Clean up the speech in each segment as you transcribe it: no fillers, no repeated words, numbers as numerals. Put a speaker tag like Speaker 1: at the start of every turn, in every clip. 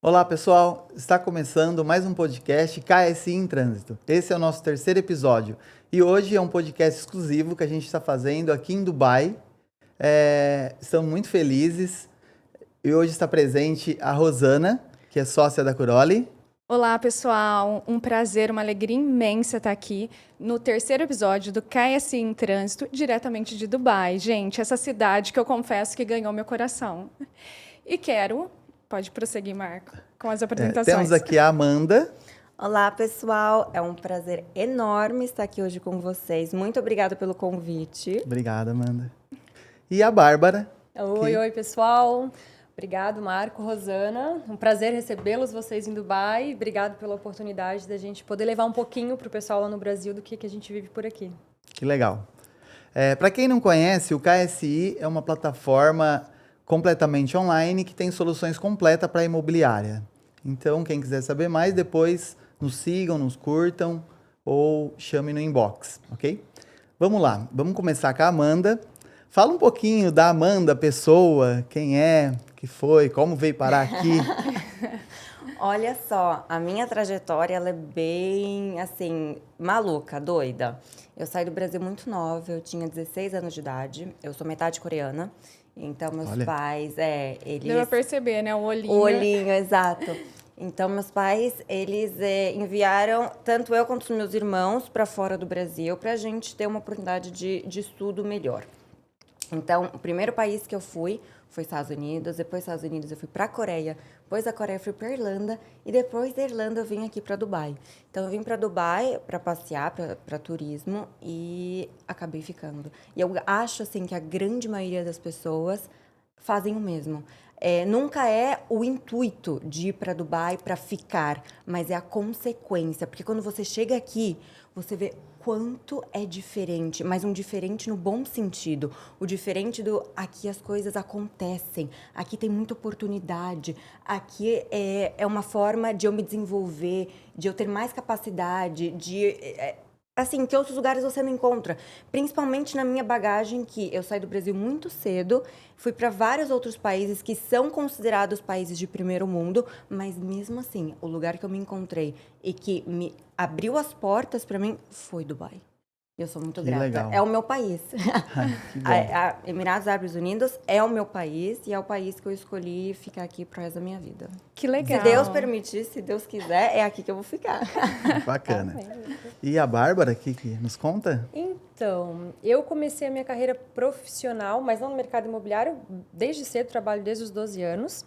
Speaker 1: Olá, pessoal! Está começando mais um podcast KSI em Trânsito. Esse é o nosso terceiro episódio e hoje é um podcast exclusivo que a gente está fazendo aqui em Dubai. Estamos muito felizes e hoje está presente a Rosana, que é sócia da Curoli.
Speaker 2: Olá, pessoal! Um prazer, uma alegria imensa estar aqui no terceiro episódio do KSI em Trânsito, diretamente de Dubai. Gente, essa cidade que eu confesso que ganhou meu coração. E pode prosseguir, Marco, com as apresentações.
Speaker 1: Temos aqui a Amanda.
Speaker 3: Olá, pessoal! É um prazer enorme estar aqui hoje com vocês. Muito obrigada pelo convite.
Speaker 1: Obrigada, Amanda. E a Bárbara.
Speaker 4: Oi, pessoal! Obrigado, Marco, Rosana. Um prazer recebê-los, vocês em Dubai. Obrigado pela oportunidade da gente poder levar um pouquinho para o pessoal lá no Brasil do que a gente vive por aqui.
Speaker 1: Que legal. Para quem não conhece, o KSI é uma plataforma completamente online que tem soluções completas para a imobiliária. Então, quem quiser saber mais, depois nos sigam, nos curtam ou chame no inbox, ok? Vamos lá, vamos começar com a Amanda. Fala um pouquinho da Amanda, pessoa, quem é, que foi, como veio parar aqui.
Speaker 3: Olha só, a minha trajetória ela é bem, assim, maluca, doida. Eu saí do Brasil muito nova, eu tinha 16 anos de idade, eu sou metade coreana, então meus pais, eles...
Speaker 2: Deu pra perceber, né? O olhinho.
Speaker 3: O olhinho, exato. Então, meus pais, eles enviaram tanto eu quanto os meus irmãos para fora do Brasil para a gente ter uma oportunidade de estudo melhor. Então, o primeiro país que eu fui foi Estados Unidos, depois dos Estados Unidos eu fui para a Coreia, depois da Coreia eu fui para Irlanda e depois da Irlanda eu vim aqui para Dubai. Então, eu vim para Dubai para passear, para turismo e acabei ficando. E eu acho, assim, que a grande maioria das pessoas fazem o mesmo. Nunca é o intuito de ir para Dubai para ficar, mas é a consequência. Porque quando você chega aqui, você vê quanto é diferente, mas um diferente no bom sentido. O diferente do aqui as coisas acontecem, aqui tem muita oportunidade, aqui é uma forma de eu me desenvolver, de eu ter mais capacidade, assim, que outros lugares você não encontra. Principalmente na minha bagagem, que eu saí do Brasil muito cedo, fui para vários outros países que são considerados países de primeiro mundo, mas mesmo assim, o lugar que eu me encontrei e que me abriu as portas para mim foi Dubai. Eu sou muito grata.
Speaker 1: Legal.
Speaker 3: É o meu país.
Speaker 1: Que bom.
Speaker 3: Emirados Árabes Unidos é o meu país e é o país que eu escolhi ficar aqui pro resto da minha vida.
Speaker 2: Que legal.
Speaker 3: Se Deus permitir, se Deus quiser, é aqui que eu vou ficar.
Speaker 1: Bacana. E a Bárbara, que nos conta?
Speaker 4: Então, eu comecei a minha carreira profissional, mas não no mercado imobiliário, desde cedo, trabalho desde os 12 anos.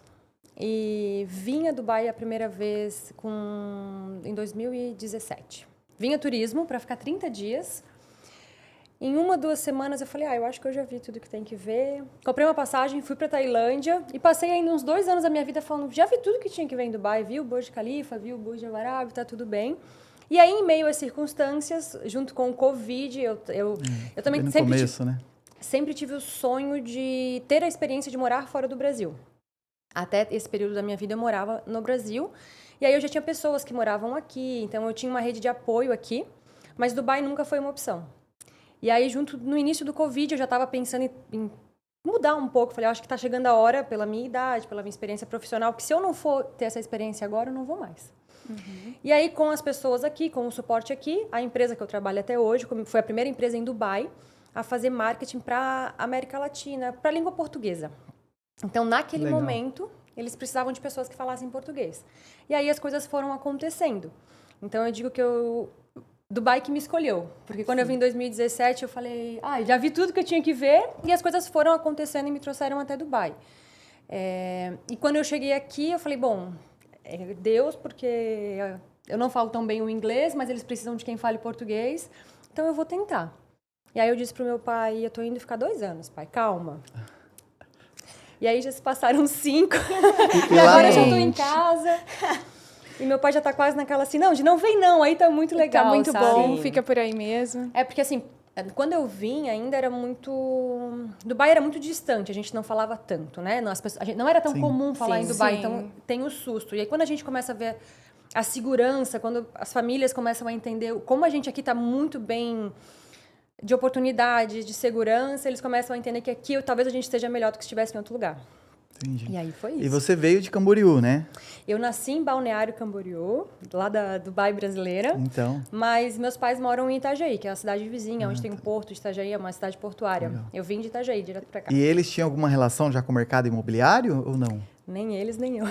Speaker 4: E vim a Dubai a primeira vez em 2017. Vim a turismo para ficar 30 dias. Em 2 semanas eu falei, eu acho que eu já vi tudo que tem que ver. Comprei uma passagem, fui para Tailândia e passei ainda uns 2 anos da minha vida falando, já vi tudo que tinha que ver em Dubai, vi o Burj Khalifa, vi o Burj Al Arab, tá tudo bem. E aí, em meio às circunstâncias, junto com o Covid, eu também sempre tive o sonho de ter a experiência de morar fora do Brasil. Até esse período da minha vida eu morava no Brasil. E aí eu já tinha pessoas que moravam aqui, então eu tinha uma rede de apoio aqui, mas Dubai nunca foi uma opção. E aí, no início do Covid, eu já estava pensando em mudar um pouco. Falei, acho que está chegando a hora, pela minha idade, pela minha experiência profissional, que se eu não for ter essa experiência agora, eu não vou mais. Uhum. E aí, com as pessoas aqui, com o suporte aqui, a empresa que eu trabalho até hoje, foi a primeira empresa em Dubai a fazer marketing para a América Latina, para a língua portuguesa. Então, naquele momento, eles precisavam de pessoas que falassem português. E aí, as coisas foram acontecendo. Então, eu digo que Dubai que me escolheu, porque quando eu vim em 2017, eu falei, já vi tudo que eu tinha que ver, e as coisas foram acontecendo e me trouxeram até Dubai. E quando eu cheguei aqui, eu falei, é Deus, porque eu não falo tão bem o inglês, mas eles precisam de quem fale português, então eu vou tentar. E aí eu disse pro meu pai, eu tô indo ficar 2 anos, pai, calma. E aí já se passaram 5, e agora eu já tô em casa... E meu pai já tá quase naquela assim, não vem não, aí tá muito legal,
Speaker 2: tá muito
Speaker 4: sabe?
Speaker 2: bom, fica por aí mesmo.
Speaker 4: Porque assim, quando eu vim ainda era muito... Dubai era muito distante, a gente não falava tanto, né? Não era tão comum falar em Dubai, então tem o susto. E aí quando a gente começa a ver a segurança, quando as famílias começam a entender como a gente aqui tá muito bem de oportunidade, de segurança, eles começam a entender que aqui talvez a gente esteja melhor do que se estivesse em outro lugar.
Speaker 1: Entendi.
Speaker 4: E aí foi isso.
Speaker 1: E você veio de Camboriú, né?
Speaker 4: Eu nasci em Balneário Camboriú, lá da Dubai brasileira.
Speaker 1: Então,
Speaker 4: Mas meus pais moram em Itajaí, que é a cidade vizinha, onde tem um porto. Itajaí é uma cidade portuária.
Speaker 1: Legal.
Speaker 4: Eu vim de Itajaí, direto pra cá.
Speaker 1: e eles tinham alguma relação já com o mercado imobiliário ou não?
Speaker 4: Nem eles, nem eu.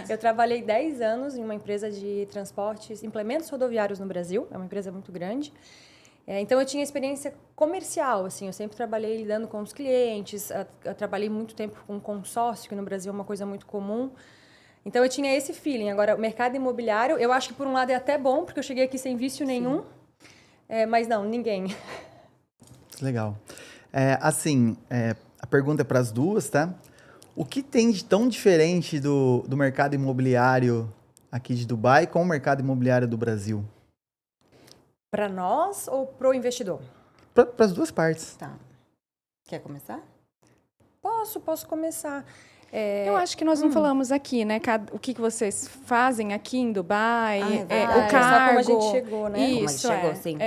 Speaker 4: Eu trabalhei 10 anos em uma empresa de transportes, implementos rodoviários no Brasil. É uma empresa muito grande. Então, eu tinha experiência comercial, assim. Eu sempre trabalhei lidando com os clientes. Eu trabalhei muito tempo com consórcio, que no Brasil é uma coisa muito comum. Então, eu tinha esse feeling. Agora, o mercado imobiliário, eu acho que por um lado é até bom, porque eu cheguei aqui sem vício nenhum. Mas não, ninguém.
Speaker 1: Legal. A pergunta é para as duas, tá? O que tem de tão diferente do mercado imobiliário aqui de Dubai com o mercado imobiliário do Brasil?
Speaker 4: Para nós ou para o investidor?
Speaker 1: Para as duas partes.
Speaker 3: Tá. Quer começar?
Speaker 4: Posso começar.
Speaker 2: Eu acho que nós não falamos aqui, né? O que vocês fazem aqui em Dubai,
Speaker 3: Ah, é verdade.
Speaker 2: o cargo.
Speaker 4: Só como a gente chegou, né?
Speaker 2: Isso,
Speaker 3: Como a gente chegou, sim.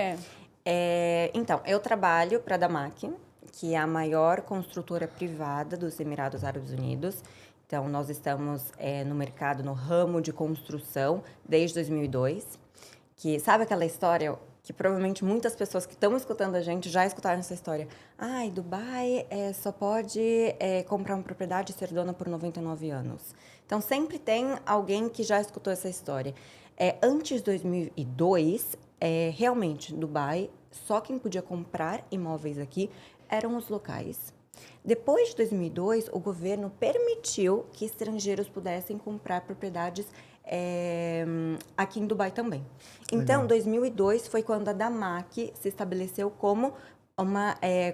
Speaker 3: Então, eu trabalho para a Damac, que é a maior construtora privada dos Emirados Árabes Unidos. Então, nós estamos no mercado, no ramo de construção, desde 2002. Que, sabe aquela história que provavelmente muitas pessoas que estão escutando a gente já escutaram essa história? Dubai só pode comprar uma propriedade e ser dona por 99 anos. Então, sempre tem alguém que já escutou essa história. Antes de 2002, realmente, Dubai, só quem podia comprar imóveis aqui eram os locais. Depois de 2002, o governo permitiu que estrangeiros pudessem comprar propriedades aqui em Dubai também. Então, 2002 foi quando a Damac se estabeleceu como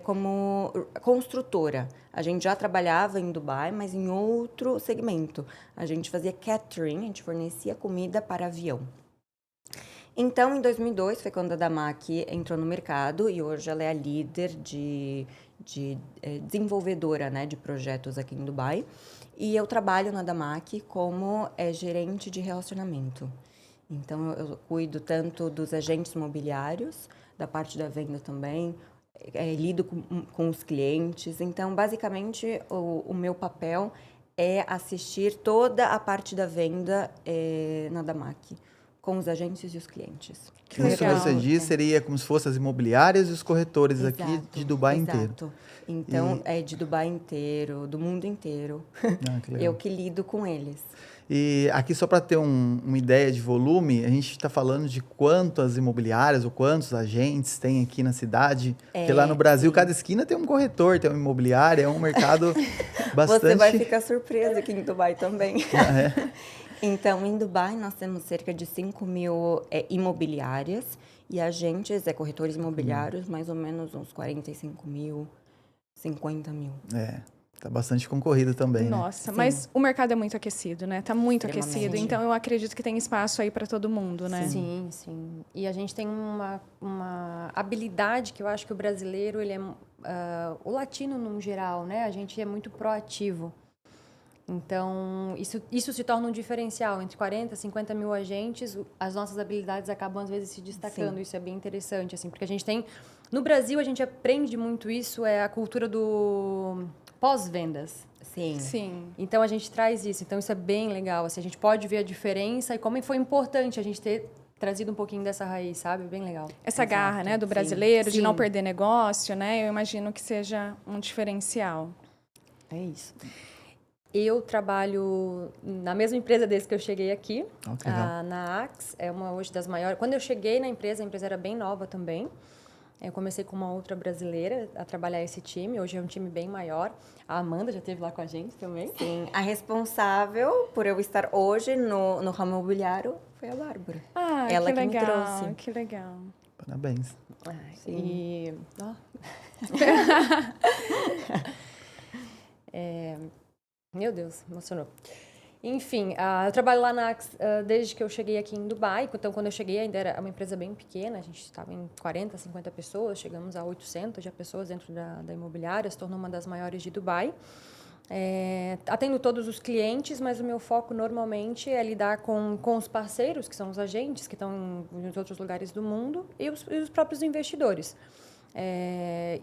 Speaker 3: como construtora. A gente já trabalhava em Dubai, mas em outro segmento. A gente fazia catering, a gente fornecia comida para avião. Então, em 2002 foi quando a Damac entrou no mercado e hoje ela é a líder de desenvolvedora, né, de projetos aqui em Dubai. E eu trabalho na Damac como gerente de relacionamento. Então, eu cuido tanto dos agentes imobiliários, da parte da venda também, lido com os clientes. Então, basicamente, o meu papel é assistir toda a parte da venda na Damac, com os agentes e os clientes.
Speaker 2: Que
Speaker 1: Isso
Speaker 2: legal.
Speaker 1: você diz seria como se fossem as imobiliárias e os corretores
Speaker 3: Exato,
Speaker 1: aqui de Dubai inteiro.
Speaker 3: Exato. Então, é de Dubai inteiro, do mundo inteiro.
Speaker 1: Que legal.
Speaker 3: Eu que lido com eles.
Speaker 1: E aqui, só para ter uma ideia de volume, a gente está falando de quantas imobiliárias ou quantos agentes tem aqui na cidade. Porque lá no Brasil, cada esquina tem um corretor, tem uma imobiliária, é um mercado bastante...
Speaker 3: Você vai ficar surpreso aqui em Dubai também.
Speaker 1: É?
Speaker 3: Então, em Dubai, nós temos cerca de 5.000 imobiliárias e agentes, corretores imobiliários, mais ou menos uns 45.000, 50.000.
Speaker 1: Tá bastante concorrido também, né?
Speaker 2: Nossa, mas o mercado é muito aquecido, né? Tá muito aquecido,
Speaker 3: Extremamente.
Speaker 2: então eu acredito que tem espaço aí para todo mundo, né?
Speaker 4: Sim, sim. E a gente tem uma habilidade que eu acho que o brasileiro, ele o latino, no geral, né? A gente é muito proativo. Então, isso se torna um diferencial. Entre 40 e 50 mil agentes, as nossas habilidades acabam, às vezes, se destacando.
Speaker 3: Sim.
Speaker 4: Isso é bem interessante, assim, porque a gente tem... No Brasil, a gente aprende muito isso, a cultura do pós-vendas.
Speaker 3: Sim.
Speaker 2: Sim.
Speaker 4: Então, a gente traz isso. Então, isso é bem legal. Assim, a gente pode ver a diferença e como foi importante a gente ter trazido um pouquinho dessa raiz, sabe? Bem legal.
Speaker 2: Essa
Speaker 3: Exato,
Speaker 2: garra, né, do
Speaker 3: sim.
Speaker 2: brasileiro, de
Speaker 3: Sim.
Speaker 2: não perder negócio, né? Eu imagino que seja um diferencial.
Speaker 3: É isso.
Speaker 4: Eu trabalho na mesma empresa desde que eu cheguei aqui,
Speaker 1: Que legal.
Speaker 4: na Axe, é uma hoje das maiores. Quando eu cheguei na empresa, a empresa era bem nova também. Eu comecei com uma outra brasileira a trabalhar esse time. Hoje é um time bem maior. A Amanda já esteve lá com a gente também.
Speaker 3: Sim, a responsável por eu estar hoje no ramo imobiliário foi a Bárbara.
Speaker 2: Ah,
Speaker 3: Ela
Speaker 2: que
Speaker 3: que me
Speaker 2: legal,
Speaker 3: trouxe.
Speaker 2: que legal.
Speaker 1: Parabéns.
Speaker 4: E... Meu Deus, emocionou. Enfim, eu trabalho lá na Axe desde que eu cheguei aqui em Dubai. Então, quando eu cheguei, ainda era uma empresa bem pequena. A gente estava em 40, 50 pessoas. Chegamos a 800 já pessoas dentro da imobiliária. Se tornou uma das maiores de Dubai. Atendo todos os clientes, mas o meu foco normalmente é lidar com os parceiros, que são os agentes que estão em outros lugares do mundo, e os próprios investidores.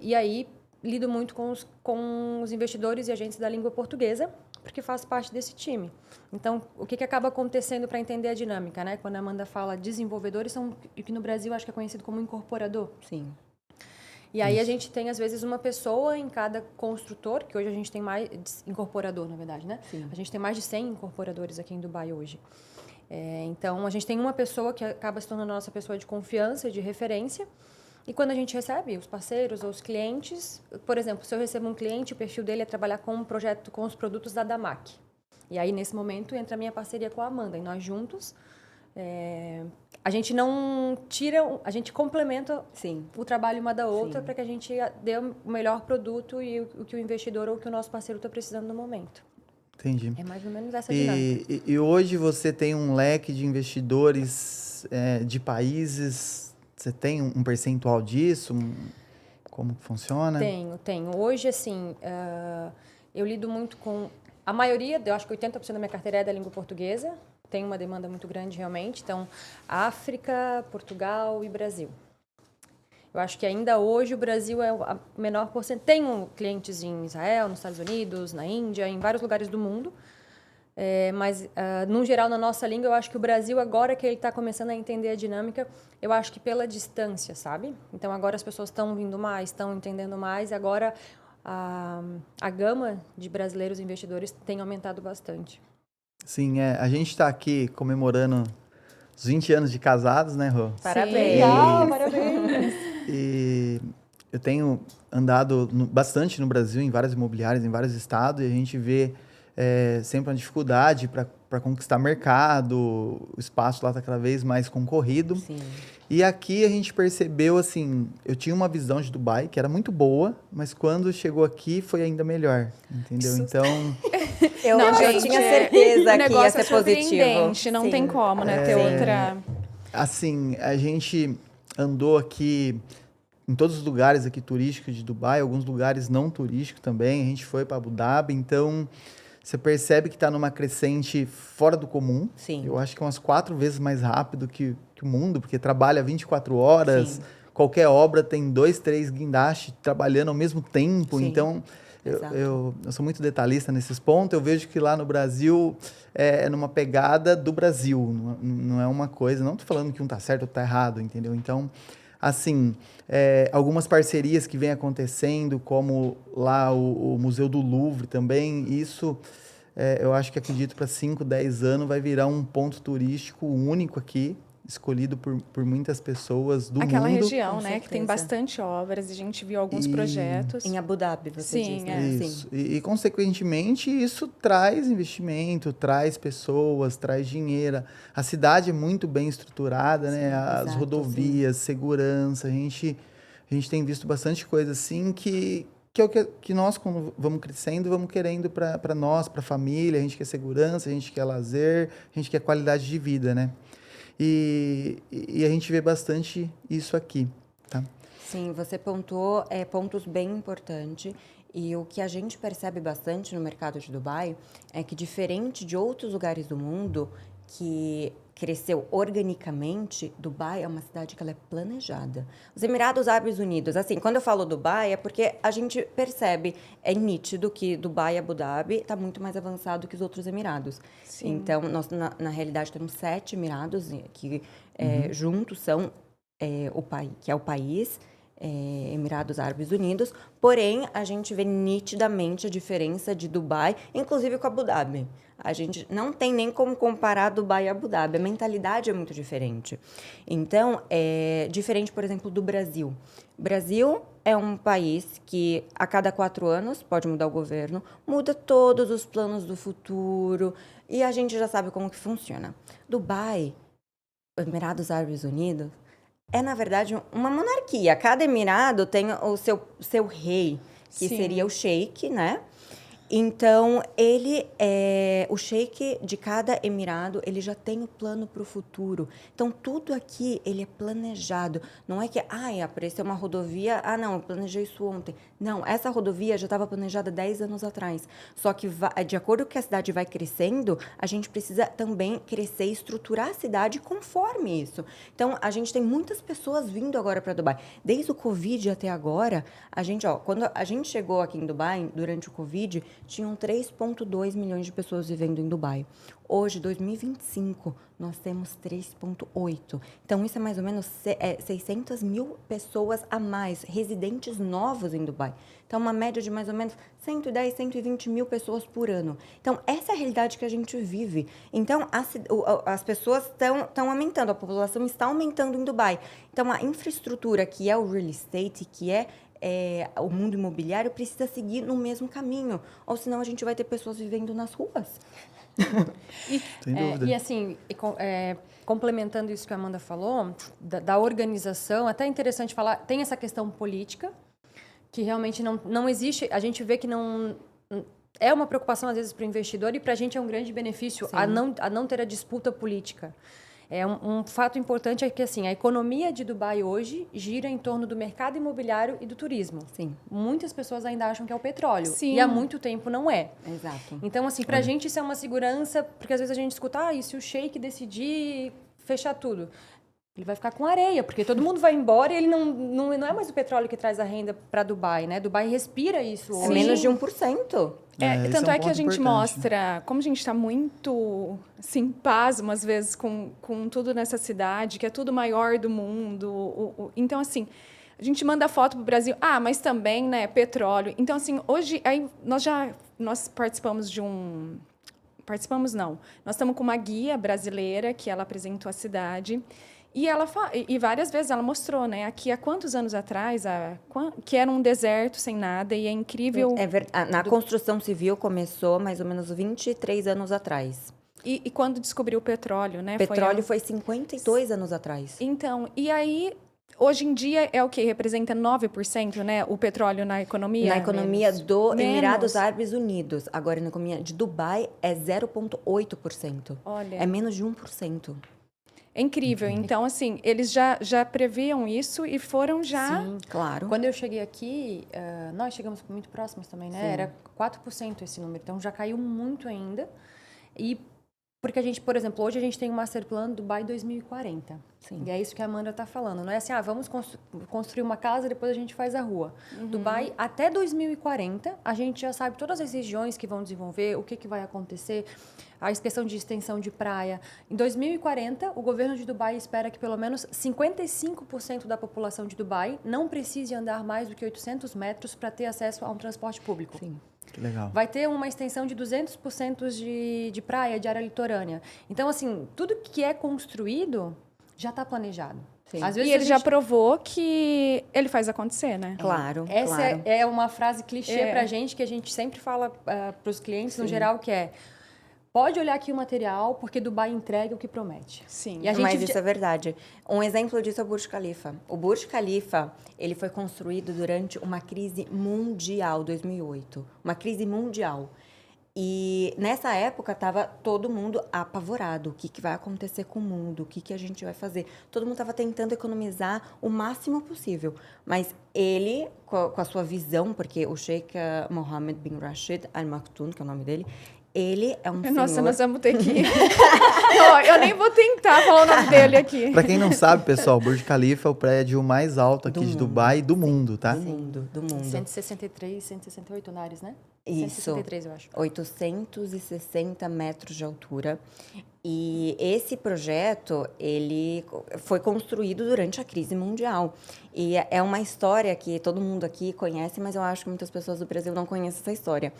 Speaker 4: E aí, lido muito com os investidores e agentes da língua portuguesa, porque faço parte desse time. Então, o que acaba acontecendo para entender a dinâmica, né? Quando a Amanda fala desenvolvedores, são o que no Brasil acho que é conhecido como incorporador.
Speaker 3: Sim.
Speaker 4: E aí a gente tem, às vezes, uma pessoa em cada construtor, que hoje a gente tem mais... Incorporador, na verdade, né?
Speaker 3: Sim.
Speaker 4: A gente tem mais de 100 incorporadores aqui em Dubai hoje. Então, a gente tem uma pessoa que acaba se tornando a nossa pessoa de confiança, de referência. E quando a gente recebe os parceiros ou os clientes, por exemplo, se eu recebo um cliente, o perfil dele é trabalhar com um projeto com os produtos da Damac. E aí, nesse momento, entra a minha parceria com a Amanda. E nós juntos, a gente não tira, a gente complementa
Speaker 3: Sim.
Speaker 4: o trabalho uma da outra para que a gente dê o melhor produto e o que o investidor ou o que o nosso parceiro está precisando no momento.
Speaker 1: Entendi.
Speaker 4: É mais ou menos essa dinâmica.
Speaker 1: E hoje você tem um leque de investidores de países. Você tem um percentual disso? Como que funciona?
Speaker 4: Tenho. Hoje, assim, eu lido muito com... A maioria, eu acho que 80% da minha carteira é da língua portuguesa. Tem uma demanda muito grande, realmente. Então, África, Portugal e Brasil. Eu acho que ainda hoje o Brasil é a menor porcentagem. Tenho clientes em Israel, nos Estados Unidos, na Índia, em vários lugares do mundo. Mas, no geral, na nossa língua, eu acho que o Brasil, agora que ele está começando a entender a dinâmica, eu acho que pela distância, sabe? Então, agora as pessoas estão vindo mais, estão entendendo mais, e agora a gama de brasileiros investidores tem aumentado bastante.
Speaker 1: Sim, a gente está aqui comemorando os 20 anos de casados, né, Rô?
Speaker 3: Parabéns!
Speaker 4: Legal, parabéns!
Speaker 1: E eu tenho andado bastante no Brasil, em várias imobiliárias, em vários estados, e a gente vê sempre uma dificuldade para conquistar mercado, o espaço lá está cada vez mais concorrido.
Speaker 3: Sim.
Speaker 1: E aqui a gente percebeu, assim, eu tinha uma visão de Dubai que era muito boa, mas quando chegou aqui foi ainda melhor, entendeu? Então...
Speaker 3: Eu tinha certeza
Speaker 2: o
Speaker 3: que ia
Speaker 2: negócio
Speaker 3: ser positivo.
Speaker 2: surpreendente, não tem como, né? Ter outra...
Speaker 1: Assim, a gente andou aqui em todos os lugares aqui turísticos de Dubai, alguns lugares não turísticos também, a gente foi para Abu Dhabi, então... Você percebe que está numa crescente fora do comum.
Speaker 3: Sim.
Speaker 1: Eu acho que é umas 4 vezes mais rápido que o mundo, porque trabalha 24 horas.
Speaker 3: Sim.
Speaker 1: Qualquer obra tem 2, 3 guindastes trabalhando ao mesmo tempo.
Speaker 3: Sim.
Speaker 1: Então, eu sou muito detalhista nesses pontos. Eu vejo que lá no Brasil é numa pegada do Brasil. Não é uma coisa... Não estou falando que um está certo ou está errado, entendeu? Então... Assim, algumas parcerias que vêm acontecendo, como lá o Museu do Louvre também, isso eu acho que acredito para 5, 10 anos vai virar um ponto turístico único aqui, escolhido por muitas pessoas do
Speaker 2: Aquela
Speaker 1: mundo.
Speaker 2: região, né? Que tem
Speaker 3: certeza.
Speaker 2: bastante obras, a gente viu alguns projetos.
Speaker 3: Em Abu Dhabi, você
Speaker 2: Sim,
Speaker 3: diz, né?
Speaker 1: Isso. E, consequentemente, isso traz investimento, traz pessoas, traz dinheiro. A cidade é muito bem estruturada, né? As
Speaker 3: exato,
Speaker 1: rodovias, segurança. A gente tem visto bastante coisa assim que é o que nós, quando vamos crescendo, vamos querendo para nós, para a família. A gente quer segurança, a gente quer lazer, a gente quer qualidade de vida, né? E a gente vê bastante isso aqui, tá?
Speaker 3: Sim, você pontuou pontos bem importantes. E o que a gente percebe bastante no mercado de Dubai é que, diferente de outros lugares do mundo que cresceu organicamente, Dubai é uma cidade que ela é planejada. Os Emirados Árabes Unidos, assim, quando eu falo Dubai é porque a gente percebe, é nítido que Dubai e Abu Dhabi está muito mais avançado que os outros Emirados.
Speaker 2: Sim.
Speaker 3: Então, nós, na realidade, temos 7 Emirados que juntos são que é o país, Emirados Árabes Unidos, porém, a gente vê nitidamente a diferença de Dubai, inclusive com Abu Dhabi. A gente não tem nem como comparar Dubai e Abu Dhabi, a mentalidade é muito diferente. Então, é diferente, por exemplo, do Brasil. O Brasil é um país que, a cada 4 anos, pode mudar o governo, muda todos os planos do futuro, e a gente já sabe como que funciona. Dubai, Emirados Árabes Unidos, é, na verdade, uma monarquia. Cada emirado tem o seu rei, que
Speaker 2: Sim.
Speaker 3: seria o sheik, né? Então, o sheik de cada emirado, ele já tem o plano para o futuro. Então, tudo aqui, ele é planejado. Não é que, apareceu uma rodovia, não, eu planejei isso ontem. Não, essa rodovia já estava planejada 10 anos atrás. Só que, de acordo com que a cidade vai crescendo, a gente precisa também crescer e estruturar a cidade conforme isso. Então, a gente tem muitas pessoas vindo agora para Dubai. Desde o Covid até agora, quando a gente chegou aqui em Dubai, durante o Covid, tinham 3,2 milhões de pessoas vivendo em Dubai. Hoje, 2025, nós temos 3,8. Então, isso é mais ou menos 600 mil pessoas a mais, residentes novos em Dubai. Então, uma média de mais ou menos 110, 120 mil pessoas por ano. Então, essa é a realidade que a gente vive. Então, as pessoas estão aumentando, a população está aumentando em Dubai. Então, a infraestrutura, que é o real estate, que é o mundo imobiliário, precisa seguir no mesmo caminho. Ou senão a gente vai ter pessoas vivendo nas ruas.
Speaker 1: Sem dúvida.
Speaker 4: E assim, complementando isso que a Amanda falou, da organização, até é interessante falar, tem essa questão política, que realmente não existe, a gente vê que não... É uma preocupação, às vezes, para o investidor, e para a gente é um grande benefício a não ter a disputa política. Um fato importante é que assim, a economia de Dubai hoje gira em torno do mercado imobiliário e do turismo.
Speaker 3: Sim.
Speaker 4: Muitas pessoas ainda acham que é o petróleo.
Speaker 2: Sim.
Speaker 4: E há muito tempo não é.
Speaker 3: Exato.
Speaker 4: Então, assim, pra gente isso é uma segurança, porque às vezes a gente escuta, e se o sheik decidir fechar tudo? Ele vai ficar com areia, porque todo mundo vai embora e ele não é mais o petróleo que traz a renda para Dubai, né? Dubai respira isso hoje.
Speaker 3: É menos de 1%.
Speaker 1: Isso
Speaker 2: Tanto
Speaker 1: é um
Speaker 2: que a
Speaker 1: ponto
Speaker 2: gente
Speaker 1: importante.
Speaker 2: mostra como a gente está muito, assim, pasmo, às vezes, com tudo nessa cidade, que é tudo maior do mundo. Então, assim, a gente manda foto para o Brasil, mas também, né, petróleo. Então, assim, hoje, nós participamos de um... Participamos, não. Nós estamos com uma guia brasileira que ela apresentou a cidade. E e várias vezes ela mostrou, né? Aqui há quantos anos atrás, que era um deserto sem nada e é incrível.
Speaker 3: Na construção civil começou mais ou menos 23 anos atrás.
Speaker 2: E quando descobriu o petróleo, né?
Speaker 3: Petróleo foi 52 anos atrás.
Speaker 2: Então, e aí, hoje em dia é o que? Representa 9%, né? O petróleo na economia?
Speaker 3: Na economia do
Speaker 2: Menos.
Speaker 3: Emirados Árabes Unidos. Agora, na economia de Dubai, é 0,8%.
Speaker 2: Olha.
Speaker 3: É menos de 1%.
Speaker 2: É incrível. Então, assim, eles já previam isso e foram já...
Speaker 3: Sim, claro.
Speaker 4: Quando eu cheguei aqui, nós chegamos muito próximos também, né?
Speaker 3: Sim.
Speaker 4: Era 4% esse número, então já caiu muito ainda. E porque a gente, por exemplo, hoje a gente tem um Master Plan Dubai 2040.
Speaker 3: Sim.
Speaker 4: E é isso que a Amanda está falando. Não é assim, vamos construir uma casa e depois a gente faz a rua. Dubai, até 2040, a gente já sabe todas as regiões que vão desenvolver, o que vai acontecer, a questão de extensão de praia. Em 2040, o governo de Dubai espera que pelo menos 55% da população de Dubai não precise andar mais do que 800 metros para ter acesso a um transporte público.
Speaker 3: Sim.
Speaker 1: Que legal.
Speaker 4: Vai ter uma extensão de 200% de praia, de área litorânea. Então, assim, tudo que é construído já está planejado.
Speaker 3: Sim.
Speaker 4: Às vezes
Speaker 2: E ele já provou que ele faz acontecer, né?
Speaker 3: Claro,
Speaker 4: Essa
Speaker 3: claro.
Speaker 4: é uma frase clichê
Speaker 2: É.
Speaker 4: pra gente, que a gente sempre fala para os clientes, no geral, que é: pode olhar aqui o material, porque Dubai entrega o que promete.
Speaker 2: Sim.
Speaker 4: E a gente
Speaker 3: Mas isso é verdade. Um exemplo disso é o Burj Khalifa. O Burj Khalifa, ele foi construído durante uma crise mundial, 2008. Uma crise mundial. E nessa época estava todo mundo apavorado. O que vai acontecer com o mundo? O que a gente vai fazer? Todo mundo estava tentando economizar o máximo possível. Mas ele, com a sua visão, porque o Sheikh Mohammed bin Rashid Al Maktoum, que é o nome dele, ele é um
Speaker 2: Nossa,
Speaker 3: senhor...
Speaker 2: nós vamos ter que... Não, eu nem vou tentar falar o nome dele aqui.
Speaker 1: Pra quem não sabe, pessoal, o Burj Khalifa é o prédio mais alto aqui
Speaker 3: Do
Speaker 1: de
Speaker 3: mundo.
Speaker 1: Dubai e do mundo, tá?
Speaker 3: do mundo.
Speaker 4: 163, 168 andares, né?
Speaker 3: Isso.
Speaker 4: 163, eu acho.
Speaker 3: 860 metros de altura. E esse projeto, ele foi construído durante a crise mundial. E é uma história que todo mundo aqui conhece, mas eu acho que muitas pessoas do Brasil não conhecem essa história.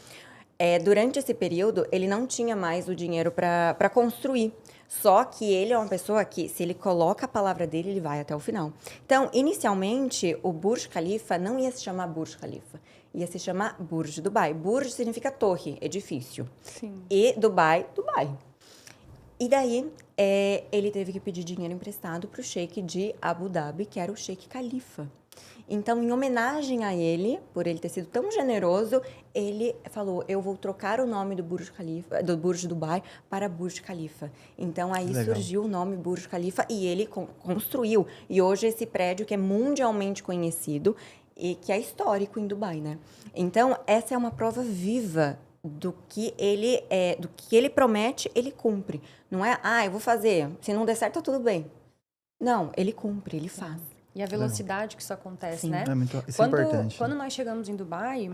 Speaker 3: Durante esse período, ele não tinha mais o dinheiro para construir. Só que ele é uma pessoa que, se ele coloca a palavra dele, ele vai até o final. Então, inicialmente, o Burj Khalifa não ia se chamar Burj Khalifa. Ia se chamar Burj Dubai. Burj significa torre, edifício.
Speaker 2: Sim.
Speaker 3: E Dubai, Dubai. E daí, ele teve que pedir dinheiro emprestado para o sheik de Abu Dhabi, que era o Sheik Khalifa. Então, em homenagem a ele, por ele ter sido tão generoso, ele falou, eu vou trocar o nome do Burj Khalifa, do Burj Dubai para Burj Khalifa. Então, aí
Speaker 1: Legal.
Speaker 3: surgiu o nome Burj Khalifa e ele construiu. E hoje esse prédio que é mundialmente conhecido e que é histórico em Dubai, né? Então, essa é uma prova viva do que ele promete, ele cumpre. Não é, eu vou fazer, se não der certo, tá tudo bem. Não, ele cumpre, ele faz.
Speaker 4: E a velocidade que isso acontece,
Speaker 3: Sim.
Speaker 4: né?
Speaker 1: Isso é importante.
Speaker 4: Quando nós chegamos em Dubai,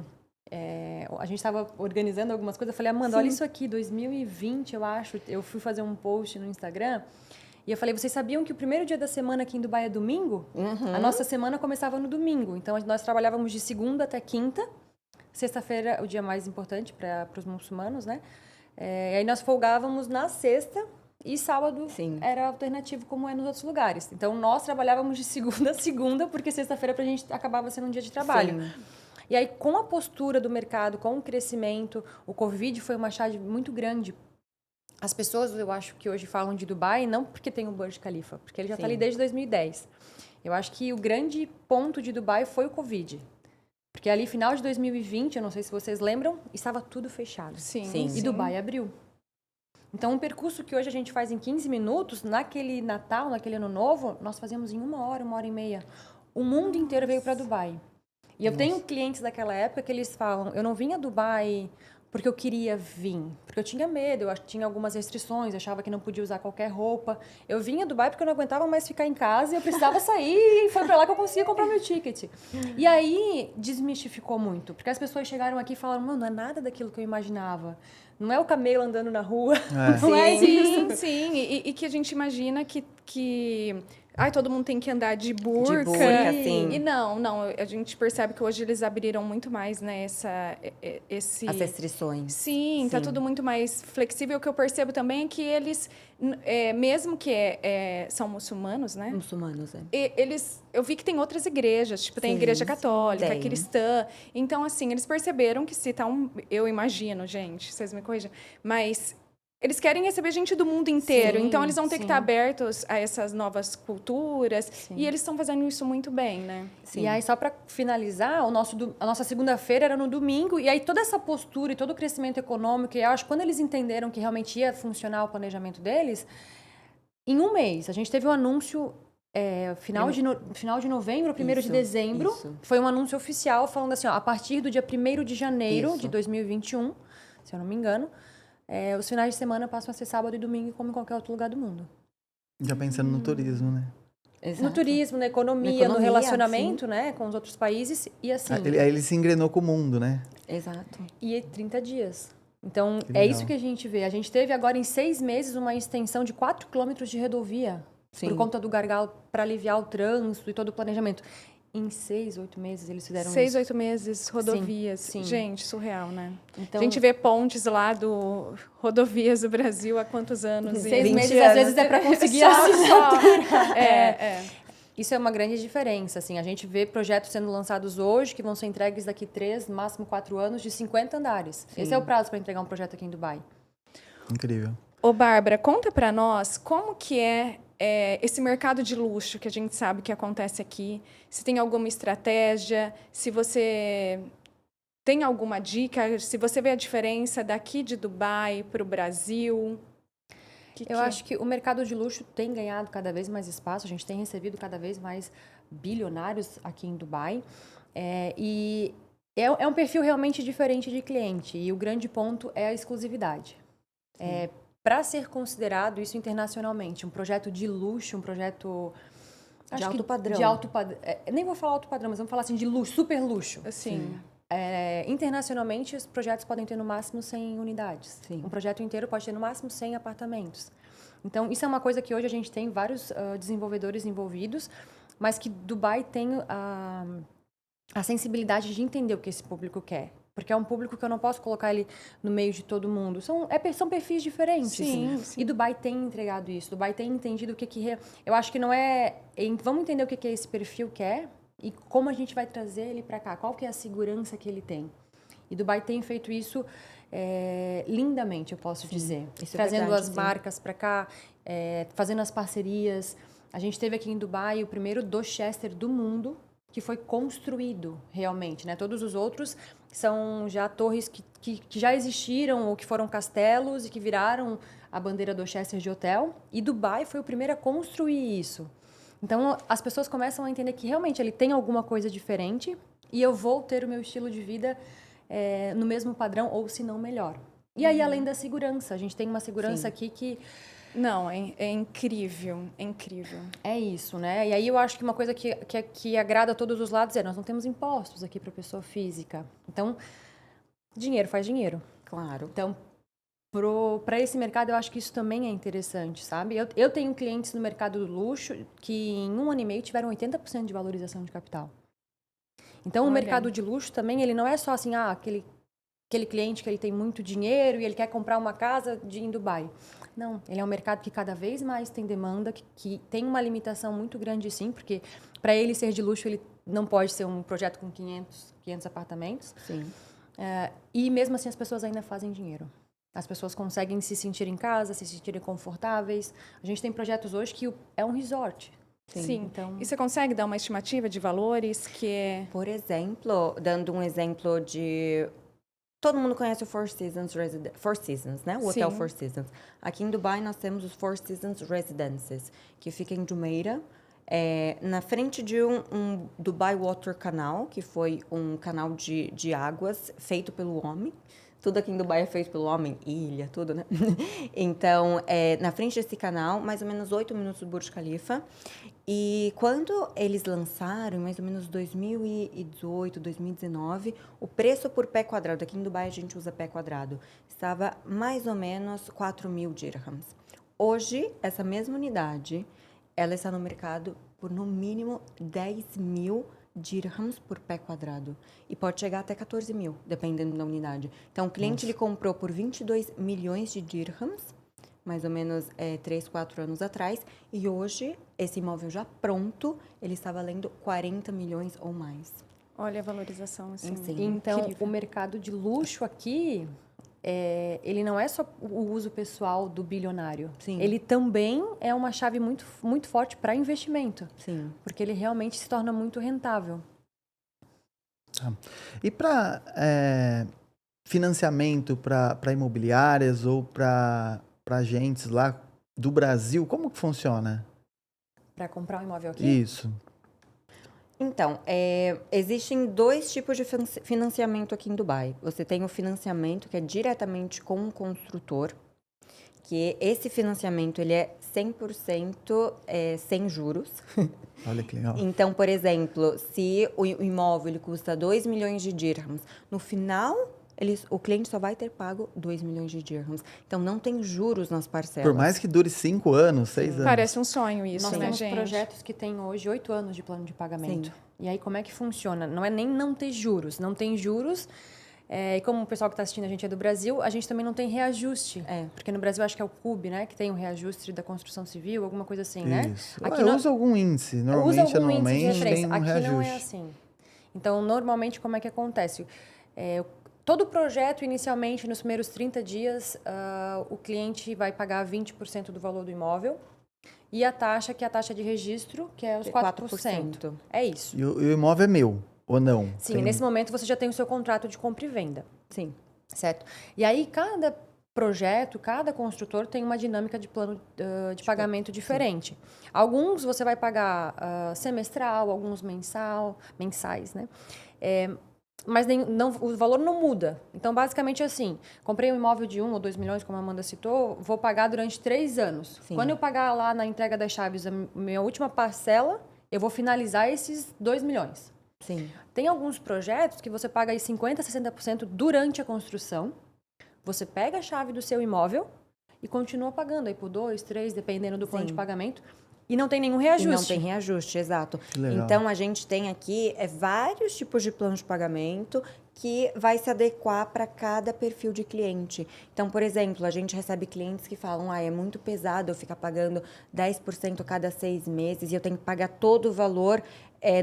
Speaker 4: a gente estava organizando algumas coisas. Eu falei, Amanda, olha isso aqui, 2020, eu acho. Eu fui fazer um post no Instagram e eu falei, vocês sabiam que o primeiro dia da semana aqui em Dubai é domingo? A nossa semana começava no domingo. Então, nós trabalhávamos de segunda até quinta. Sexta-feira é o dia mais importante para os muçulmanos, né? E aí nós folgávamos na sexta. E sábado era alternativo, como é nos outros lugares. Então, nós trabalhávamos de segunda a segunda, porque sexta-feira pra gente acabava sendo um dia de trabalho. Sim. E aí, com a postura do mercado, com o crescimento, o Covid foi uma chave muito grande. As pessoas, eu acho que hoje falam de Dubai, não porque tem o Burj Khalifa, porque ele já está ali desde 2010. Eu acho que o grande ponto de Dubai foi o Covid. Porque ali, final de 2020, eu não sei se vocês lembram, estava tudo fechado.
Speaker 2: Sim.
Speaker 4: E Dubai abriu. Então, um percurso que hoje a gente faz em 15 minutos, naquele Natal, naquele Ano Novo, nós fazíamos em 1 hora e meia. O mundo inteiro veio para Dubai. E eu tenho clientes daquela época que eles falam, eu não vim a Dubai porque eu queria vir, porque eu tinha medo, eu tinha algumas restrições, achava que não podia usar qualquer roupa. Eu vim a Dubai porque eu não aguentava mais ficar em casa e eu precisava sair e foi para lá que eu conseguia comprar meu ticket. E aí, desmistificou muito, porque as pessoas chegaram aqui e falaram, não é nada daquilo que eu imaginava. Não é o camelo andando na rua, não é isso.
Speaker 2: Sim. E que a gente imagina que todo mundo tem que andar de burca.
Speaker 3: De burca, sim.
Speaker 2: E não, a gente percebe que hoje eles abriram muito mais, né,
Speaker 3: As restrições.
Speaker 2: Sim, tá tudo muito mais flexível. O que eu percebo também é que eles, mesmo que são muçulmanos, né?
Speaker 3: Muçulmanos,
Speaker 2: Eu vi que tem outras igrejas, tipo, tem igreja católica, cristã. Então, assim, eles perceberam que se tá eu imagino, gente, vocês me corrijam, mas eles querem receber gente do mundo inteiro, então eles vão ter que estar abertos a essas novas culturas, e eles estão fazendo isso muito bem, né?
Speaker 4: E aí, só para finalizar, a nossa segunda-feira era no domingo, e aí toda essa postura e todo o crescimento econômico, e eu acho que quando eles entenderam que realmente ia funcionar o planejamento deles, em um mês, a gente teve um anúncio, final de novembro, 1º de dezembro, foi um anúncio oficial falando assim, a partir do dia 1º de janeiro de 2021, se eu não me engano, os finais de semana passam a ser sábado e domingo como em qualquer outro lugar do mundo.
Speaker 1: Já pensando no turismo, né?
Speaker 3: Exato.
Speaker 4: No turismo, na economia, no relacionamento, né, com os outros países e assim.
Speaker 1: Aí ele se engrenou com o mundo, né?
Speaker 3: Exato.
Speaker 4: E 30 dias. Então, é isso que a gente vê. A gente teve agora em 6 meses uma extensão de 4 quilômetros de rodovia por conta do gargalo para aliviar o trânsito e todo o planejamento. Em 6, 8 meses eles fizeram
Speaker 2: 6,
Speaker 4: isso.
Speaker 2: 8 meses, rodovias.
Speaker 4: Sim.
Speaker 2: Gente, surreal, né?
Speaker 4: Então,
Speaker 2: a gente vê pontes lá do Rodovias do Brasil há quantos anos?
Speaker 4: 6 meses, às vezes, é para conseguir a assinatura. Isso é uma grande diferença. Assim, a gente vê projetos sendo lançados hoje que vão ser entregues daqui 3, máximo 4 anos, de 50 andares. Esse é o prazo para entregar um projeto aqui em Dubai.
Speaker 1: Incrível.
Speaker 2: Ô, Bárbara, conta para nós como que é esse mercado de luxo que a gente sabe que acontece aqui, se tem alguma estratégia, se você tem alguma dica, se você vê a diferença daqui de Dubai para o Brasil.
Speaker 4: Eu acho que o mercado de luxo tem ganhado cada vez mais espaço, a gente tem recebido cada vez mais bilionários aqui em Dubai, e é um perfil realmente diferente de cliente, e o grande ponto é a exclusividade. Para ser considerado isso internacionalmente, um projeto de luxo, um projeto
Speaker 3: de alto padrão.
Speaker 4: De alto padrão. Nem vou falar alto padrão, mas vamos falar assim de luxo, super luxo.
Speaker 2: Assim.
Speaker 4: Internacionalmente, os projetos podem ter no máximo 100 unidades.
Speaker 3: Sim.
Speaker 4: Um projeto inteiro pode ter no máximo 100 apartamentos. Então, isso é uma coisa que hoje a gente tem vários desenvolvedores envolvidos, mas que Dubai tem a sensibilidade de entender o que esse público quer. Porque é um público que eu não posso colocar ele no meio de todo mundo. São perfis diferentes.
Speaker 2: Sim.
Speaker 4: E Dubai tem entregado isso. Dubai tem entendido o que eu acho que não é... Vamos entender o que esse perfil quer e como a gente vai trazer ele para cá. Qual que é a segurança que ele tem. E Dubai tem feito isso lindamente, eu posso dizer. Trazendo as marcas para cá, fazendo as parcerias. A gente teve aqui em Dubai o primeiro Dorchester do mundo que foi construído realmente, né? Todos os outros são já torres que já existiram ou que foram castelos e que viraram a bandeira do Chester de hotel. E Dubai foi o primeiro a construir isso. Então, as pessoas começam a entender que realmente ele tem alguma coisa diferente e eu vou ter o meu estilo de vida no mesmo padrão ou, se não, melhor. E aí, além da segurança, a gente tem uma segurança aqui que...
Speaker 2: Não, é incrível, é incrível.
Speaker 4: É isso, né? E aí eu acho que uma coisa que agrada a todos os lados nós não temos impostos aqui para pessoa física. Então, dinheiro faz dinheiro.
Speaker 3: Claro.
Speaker 4: Então, para esse mercado, eu acho que isso também é interessante, sabe? Eu tenho clientes no mercado do luxo que em 1 ano e meio tiveram 80% de valorização de capital. Então, o mercado de luxo também, ele não é só assim, aquele cliente que ele tem muito dinheiro e ele quer comprar uma casa em Dubai. Não, ele é um mercado que cada vez mais tem demanda, que tem uma limitação muito grande sim, porque para ele ser de luxo, ele não pode ser um projeto com 500 apartamentos.
Speaker 3: Sim.
Speaker 4: E mesmo assim as pessoas ainda fazem dinheiro. As pessoas conseguem se sentir em casa, se sentirem confortáveis. A gente tem projetos hoje que é um resort.
Speaker 2: Sim.
Speaker 4: Então...
Speaker 2: E você consegue dar uma estimativa de valores que...
Speaker 3: Por exemplo, dando um exemplo de... Todo mundo conhece o Four Seasons, né? O Hotel
Speaker 2: Sim.
Speaker 3: Four Seasons. Aqui em Dubai, nós temos os Four Seasons Residences, que fica em Jumeirah, na frente de um Dubai Water Canal, que foi um canal de águas feito pelo homem. Tudo aqui em Dubai é feito pelo homem, ilha, tudo, né? Então, na frente desse canal, mais ou menos 8 minutos do Burj Khalifa. E quando eles lançaram, em mais ou menos 2018, 2019, o preço por pé quadrado, aqui em Dubai a gente usa pé quadrado, estava mais ou menos 4.000 dirhams. Hoje, essa mesma unidade, ela está no mercado por no mínimo 10.000 dirhams por pé quadrado. E pode chegar até 14.000, dependendo da unidade. Então, o cliente ele comprou por 22 milhões de dirhams, mais ou menos 3, 4 anos atrás. E hoje, esse imóvel já pronto, ele está valendo 40 milhões ou mais.
Speaker 2: Olha a valorização, assim.
Speaker 3: Sim.
Speaker 4: Então,
Speaker 2: Incrível.
Speaker 4: o mercado de luxo aqui, ele não é só o uso pessoal do bilionário.
Speaker 3: Sim.
Speaker 4: Ele também é uma chave muito, muito forte para investimento.
Speaker 3: Sim.
Speaker 4: Porque ele realmente se torna muito rentável.
Speaker 1: E para financiamento para imobiliárias ou para agentes lá do Brasil, como que funciona?
Speaker 4: Para comprar um imóvel aqui?
Speaker 1: Isso.
Speaker 3: Então, existem 2 tipos de financiamento aqui em Dubai. Você tem o financiamento que é diretamente com o construtor, que esse financiamento ele é 100% sem juros.
Speaker 1: Olha que legal.
Speaker 3: Então, por exemplo, se o imóvel ele custa 2 milhões de dirhams, no final o cliente só vai ter pago 2 milhões de dirhams. Então, não tem juros nas parcelas.
Speaker 1: Por mais que dure 5 anos, 6 anos.
Speaker 2: Parece um sonho isso,
Speaker 4: Nós
Speaker 2: né,
Speaker 4: temos
Speaker 2: gente?
Speaker 4: projetos que têm hoje 8 anos de plano de pagamento.
Speaker 3: Sim.
Speaker 4: E aí, como é que funciona? Não é nem não ter juros. Não tem juros. E como o pessoal que está assistindo a gente é do Brasil, a gente também não tem reajuste. Porque no Brasil, acho que é o CUB, né? Que tem o reajuste da construção civil, alguma coisa assim, né?
Speaker 1: Isso.
Speaker 4: Aqui
Speaker 1: Usa algum índice. Normalmente,
Speaker 4: usa algum índice de
Speaker 1: anualmente,
Speaker 4: referência.
Speaker 1: tem um
Speaker 4: Aqui
Speaker 1: reajuste.
Speaker 4: não é assim. Então, normalmente, como é que acontece? Todo projeto, inicialmente, nos primeiros 30 dias, o cliente vai pagar 20% do valor do imóvel. E a taxa, que é a taxa de registro, que é os 4%. É isso.
Speaker 1: E o imóvel é meu, ou não?
Speaker 4: Sim, nesse momento você já tem o seu contrato de compra e venda.
Speaker 3: Sim.
Speaker 4: Certo? E aí, cada projeto, cada construtor tem uma dinâmica de plano de pagamento diferente. Alguns você vai pagar semestral, alguns mensais, né? Mas o valor não muda. Então, basicamente, assim, comprei um imóvel de 1 ou 2 milhões, como a Amanda citou, vou pagar durante 3 anos.
Speaker 3: Sim.
Speaker 4: Quando eu pagar lá na entrega das chaves a minha última parcela, eu vou finalizar esses 2 milhões.
Speaker 3: Sim.
Speaker 4: Tem alguns projetos que você paga aí 50%, 60% durante a construção. Você pega a chave do seu imóvel e continua pagando aí por 2, 3, dependendo do plano de pagamento. E não tem nenhum reajuste.
Speaker 3: E não tem reajuste, exato.
Speaker 1: Legal.
Speaker 3: Então, a gente tem aqui vários tipos de planos de pagamento que vai se adequar para cada perfil de cliente. Então, por exemplo, a gente recebe clientes que falam, é muito pesado eu ficar pagando 10% a cada 6 meses e eu tenho que pagar todo o valor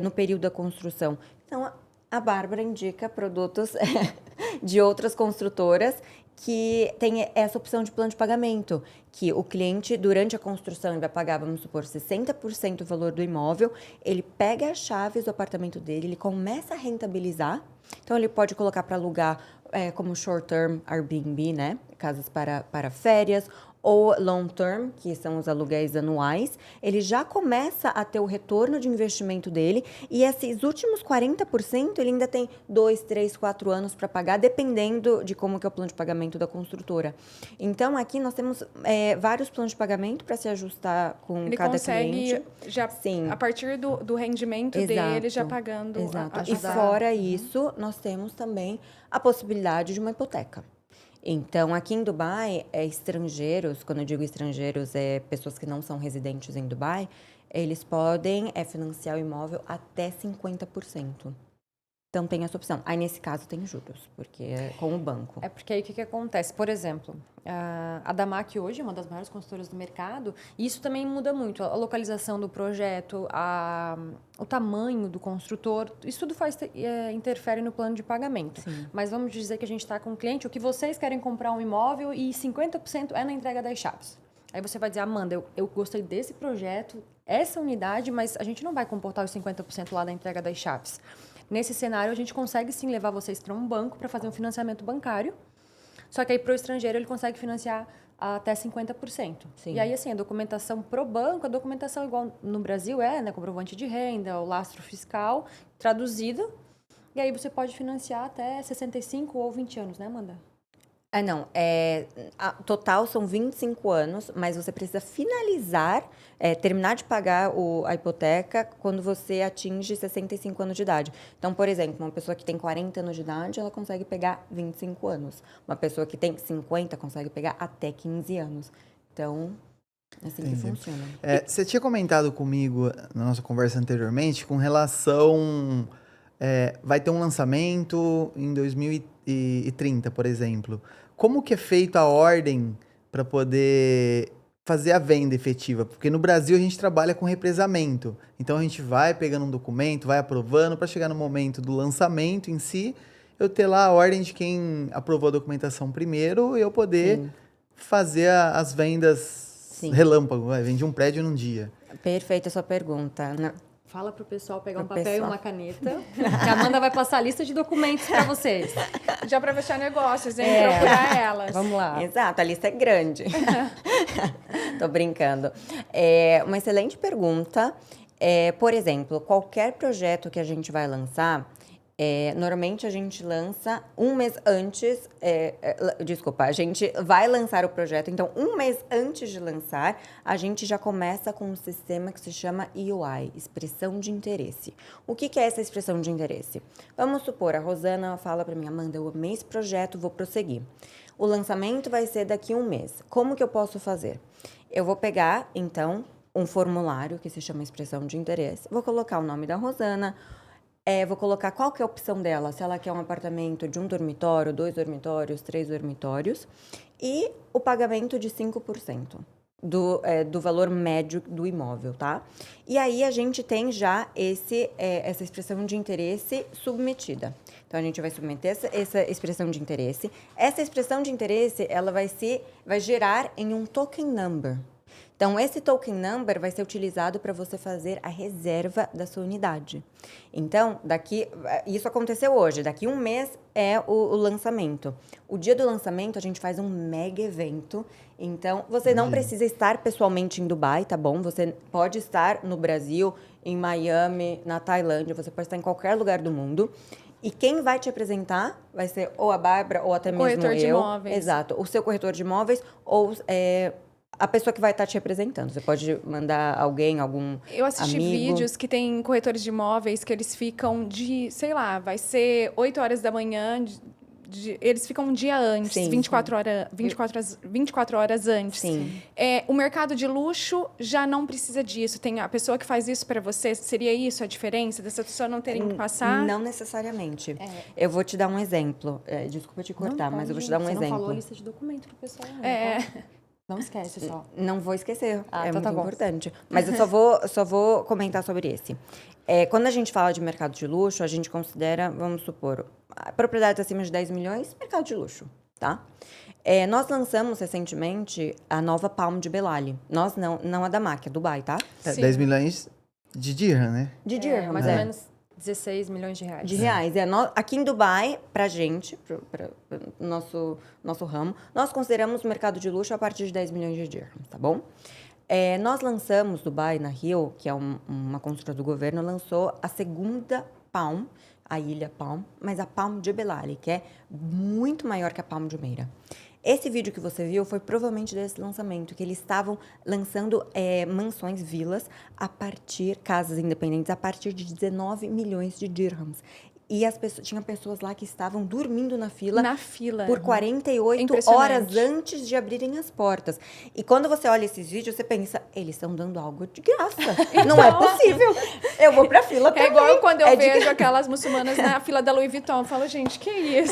Speaker 3: no período da construção. Então, a Bárbara indica produtos de outras construtoras que tem essa opção de plano de pagamento, que o cliente, durante a construção, ele vai pagar, vamos supor, 60% do valor do imóvel, ele pega as chaves do apartamento dele, ele começa a rentabilizar, então ele pode colocar para alugar como short-term Airbnb, né? Casas para férias, ou long-term, que são os aluguéis anuais, ele já começa a ter o retorno de investimento dele e esses últimos 40% ele ainda tem 2, 3, 4 anos para pagar, dependendo de como que é o plano de pagamento da construtora. Então, aqui nós temos vários planos de pagamento para se ajustar com
Speaker 2: Ele
Speaker 3: cada
Speaker 2: consegue
Speaker 3: cliente.
Speaker 2: já,
Speaker 3: Sim.
Speaker 2: a partir do rendimento
Speaker 3: Exato.
Speaker 2: dele, já pagando
Speaker 3: Exato.
Speaker 2: a
Speaker 3: E fora isso, nós temos também a possibilidade de uma hipoteca. Então, aqui em Dubai, estrangeiros, quando eu digo estrangeiros, pessoas que não são residentes em Dubai, eles podem financiar o imóvel até 50%. Então, tem essa opção. Aí, nesse caso, tem juros, porque é com o banco.
Speaker 4: É porque aí o que acontece? Por exemplo, a Damac hoje é uma das maiores consultoras do mercado e isso também muda muito. A localização do projeto, o tamanho do construtor, isso tudo interfere no plano de pagamento.
Speaker 3: Sim.
Speaker 4: Mas vamos dizer que a gente está com um cliente, o que vocês querem comprar um imóvel e 50% é na entrega das chaves. Aí você vai dizer, Amanda, eu gostei desse projeto, essa unidade, mas a gente não vai comportar os 50% lá da entrega das chaves. Nesse cenário, a gente consegue sim levar vocês para um banco para fazer um financiamento bancário. Só que aí para o estrangeiro ele consegue financiar até 50%.
Speaker 3: Sim.
Speaker 4: E aí, assim, a documentação pro banco, a documentação igual no Brasil né? Comprovante de renda, o lastro fiscal, traduzido. E aí você pode financiar até 65 ou 20 anos, né, Amanda?
Speaker 3: Não. Total são 25 anos, mas você precisa finalizar, terminar de pagar a hipoteca quando você atinge 65 anos de idade. Então, por exemplo, uma pessoa que tem 40 anos de idade, ela consegue pegar 25 anos. Uma pessoa que tem 50 consegue pegar até 15 anos. Então, é assim que funciona.
Speaker 1: Você tinha comentado comigo na nossa conversa anteriormente com relação... vai ter um lançamento em 2030, por exemplo. Como que é feita a ordem para poder fazer a venda efetiva? Porque no Brasil a gente trabalha com represamento. Então a gente vai pegando um documento, vai aprovando para chegar no momento do lançamento em si, eu ter lá a ordem de quem aprovou a documentação primeiro e eu poder fazer as vendas relâmpago. Vende um prédio num dia.
Speaker 3: Perfeita a sua pergunta.
Speaker 4: Fala pro pessoal pegar um papel e uma caneta, que a Amanda vai passar a lista de documentos para vocês.
Speaker 2: Já para fechar negócios, hein? Procurar elas.
Speaker 4: Vamos lá.
Speaker 3: Exato, a lista é grande. Tô brincando. Uma excelente pergunta. Por exemplo, qualquer projeto que a gente vai lançar, normalmente a gente lança um mês antes, a gente vai lançar o projeto, então um mês antes de lançar, a gente já começa com um sistema que se chama EOI, Expressão de Interesse. O que é essa expressão de interesse? Vamos supor, a Rosana fala para mim, Amanda, eu amei esse projeto, vou prosseguir. O lançamento vai ser daqui a um mês. Como que eu posso fazer? Eu vou pegar, então, um formulário que se chama Expressão de Interesse, vou colocar o nome da Rosana, vou colocar qual que é a opção dela, se ela quer um apartamento de 1 dormitório, 2 dormitórios, 3 dormitórios, e o pagamento de 5% do valor médio do imóvel, tá? E aí a gente tem já essa expressão de interesse submetida. Então a gente vai submeter essa expressão de interesse. Essa expressão de interesse, ela vai gerar em um token number. Então, esse token number vai ser utilizado para você fazer a reserva da sua unidade. Então, isso aconteceu hoje, daqui a um mês é o lançamento. O dia do lançamento, a gente faz um mega evento. Então, você não precisa estar pessoalmente em Dubai, tá bom? Você pode estar no Brasil, em Miami, na Tailândia, você pode estar em qualquer lugar do mundo. E quem vai te apresentar vai ser ou a Bárbara ou até mesmo eu.
Speaker 2: Corretor de imóveis.
Speaker 3: Exato, o seu corretor de imóveis ou a pessoa que vai estar te representando. Você pode mandar alguém, algum
Speaker 2: Eu assisti
Speaker 3: amigo.
Speaker 2: vídeos que tem corretores de imóveis que eles ficam sei lá, vai ser 8 horas da manhã, eles ficam um dia antes,
Speaker 3: Sim,
Speaker 2: 24 horas antes.
Speaker 3: Sim.
Speaker 2: O mercado de luxo já não precisa disso. Tem a pessoa que faz isso para você. Seria isso a diferença dessa pessoa não terem que passar?
Speaker 3: Não necessariamente. Eu vou te dar um exemplo. Desculpa te cortar, mas eu vou te dar um exemplo.
Speaker 4: Você não falou a lista de documento pro pessoal, né? Não esquece só.
Speaker 3: Não vou esquecer,
Speaker 4: então
Speaker 3: muito
Speaker 4: tá bom.
Speaker 3: importante. Mas eu só vou comentar sobre esse. Quando a gente fala de mercado de luxo, a gente considera, vamos supor, propriedades acima de 10 milhões, mercado de luxo. tá? Nós lançamos recentemente a nova Palm de Belali. Nós não a da MAC, a Dubai, tá?
Speaker 2: Sim.
Speaker 1: 10 milhões de dirham, né?
Speaker 3: De dirham,
Speaker 4: mais ou menos 16 milhões de reais.
Speaker 3: De reais. Aqui em Dubai, pra gente, para nosso ramo, nós consideramos o mercado de luxo a partir de 10 milhões de dirhams, tá bom? Nós lançamos Dubai na Rio, que é uma construtora do governo, lançou a segunda Palm, a Ilha Palm, mas a Palm de Belali, que é muito maior que a Palm de Jumeirah. Esse vídeo que você viu foi provavelmente desse lançamento, que eles estavam lançando mansões, vilas, casas independentes, a partir de 19 milhões de dirhams. E tinha pessoas lá que estavam dormindo na fila.
Speaker 2: Na fila.
Speaker 3: Por 48
Speaker 2: Impressionante.
Speaker 3: horas antes de abrirem as portas. E quando você olha esses vídeos, você pensa, eles estão dando algo de graça. Não é possível. Eu vou pra fila também.
Speaker 2: É igual quando eu
Speaker 3: de
Speaker 2: vejo aquelas muçulmanas na fila da Louis Vuitton. Eu falo, gente, que isso?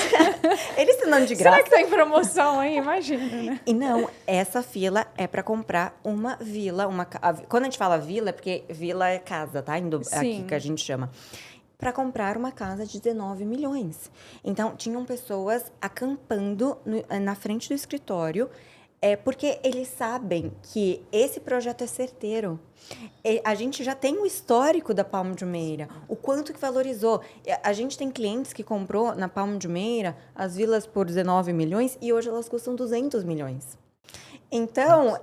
Speaker 3: Eles estão dando de graça.
Speaker 2: Será que tá em promoção aí? Imagina, né?
Speaker 3: E não, essa fila é para comprar uma vila. Quando a gente fala vila, é porque vila é casa, tá? Aqui
Speaker 2: Sim.
Speaker 3: que a gente chama. Para comprar uma casa de 19 milhões. Então, tinham pessoas acampando na frente do escritório, porque eles sabem que esse projeto é certeiro. A gente já tem o histórico da Palm de Jumeirah, o quanto que valorizou. A gente tem clientes que comprou na Palm de Jumeirah as vilas por 19 milhões e hoje elas custam 200 milhões. Então,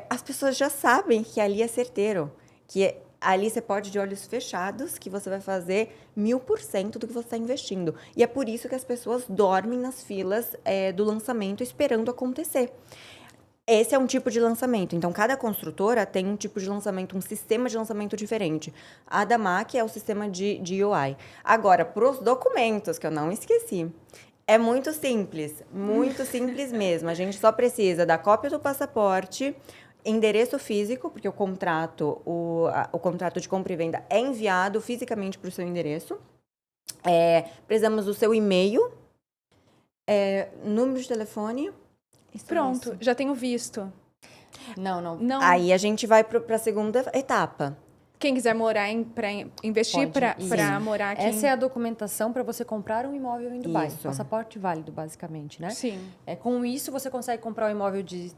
Speaker 3: as pessoas já sabem que ali é certeiro, que ali você pode, de olhos fechados, que você vai fazer 1000% do que você está investindo. E é por isso que as pessoas dormem nas filas do lançamento esperando acontecer. Esse é um tipo de lançamento. Então, cada construtora tem um tipo de lançamento, um sistema de lançamento diferente. A da MAC é o sistema de UI. Agora, para os documentos, que eu não esqueci, é muito simples mesmo. A gente só precisa da cópia do passaporte, endereço físico, porque o contrato de compra e venda é enviado fisicamente para o seu endereço. Precisamos do seu e-mail, número de telefone.
Speaker 2: Pronto, já tenho visto.
Speaker 4: Não.
Speaker 2: Não.
Speaker 3: Aí a gente vai para a segunda etapa.
Speaker 2: Quem quiser morar para investir para
Speaker 3: Sim.
Speaker 2: morar aqui.
Speaker 4: Essa é a documentação para você comprar um imóvel em Dubai.
Speaker 3: Isso.
Speaker 4: Passaporte válido, basicamente, né?
Speaker 2: Sim.
Speaker 4: Com isso, você consegue comprar um imóvel de...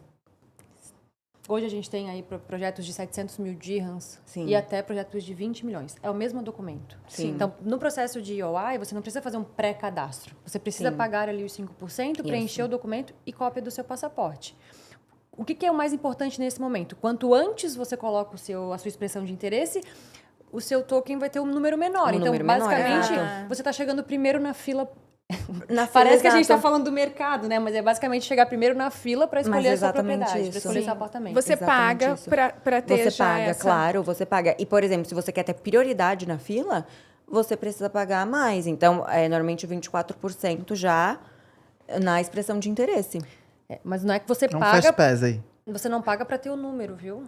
Speaker 4: Hoje a gente tem aí projetos de 700 mil dirhams
Speaker 3: Sim.
Speaker 4: e até projetos de 20 milhões. É o mesmo documento.
Speaker 3: Sim.
Speaker 4: Então, no processo de EOI, você não precisa fazer um pré-cadastro. Você precisa
Speaker 3: Sim.
Speaker 4: pagar ali os 5%, preencher o documento e cópia do seu passaporte. O que é o mais importante nesse momento? Quanto antes você coloca a sua expressão de interesse, o seu token vai ter um número menor.
Speaker 3: Um
Speaker 4: então,
Speaker 3: número menor,
Speaker 4: basicamente,
Speaker 2: exato.
Speaker 4: você está chegando primeiro na fila.
Speaker 3: Na fila,
Speaker 4: Parece que a gente está
Speaker 3: exato.
Speaker 4: falando do mercado, né? Mas é basicamente chegar primeiro na fila para escolher a sua
Speaker 3: exatamente
Speaker 4: propriedade,
Speaker 3: isso.
Speaker 4: para escolher
Speaker 2: Sim.
Speaker 4: seu apartamento.
Speaker 2: Você
Speaker 3: Exatamente
Speaker 2: paga
Speaker 3: isso.
Speaker 2: para ter
Speaker 3: Você
Speaker 2: já
Speaker 3: paga,
Speaker 2: essa...
Speaker 3: claro, você paga. E, por exemplo, se você quer ter prioridade na fila, você precisa pagar mais. Então, normalmente 24% já na expressão de interesse.
Speaker 4: Mas não é que você
Speaker 1: Não
Speaker 4: paga,
Speaker 1: faz pés aí.
Speaker 4: você não paga para ter o número, viu?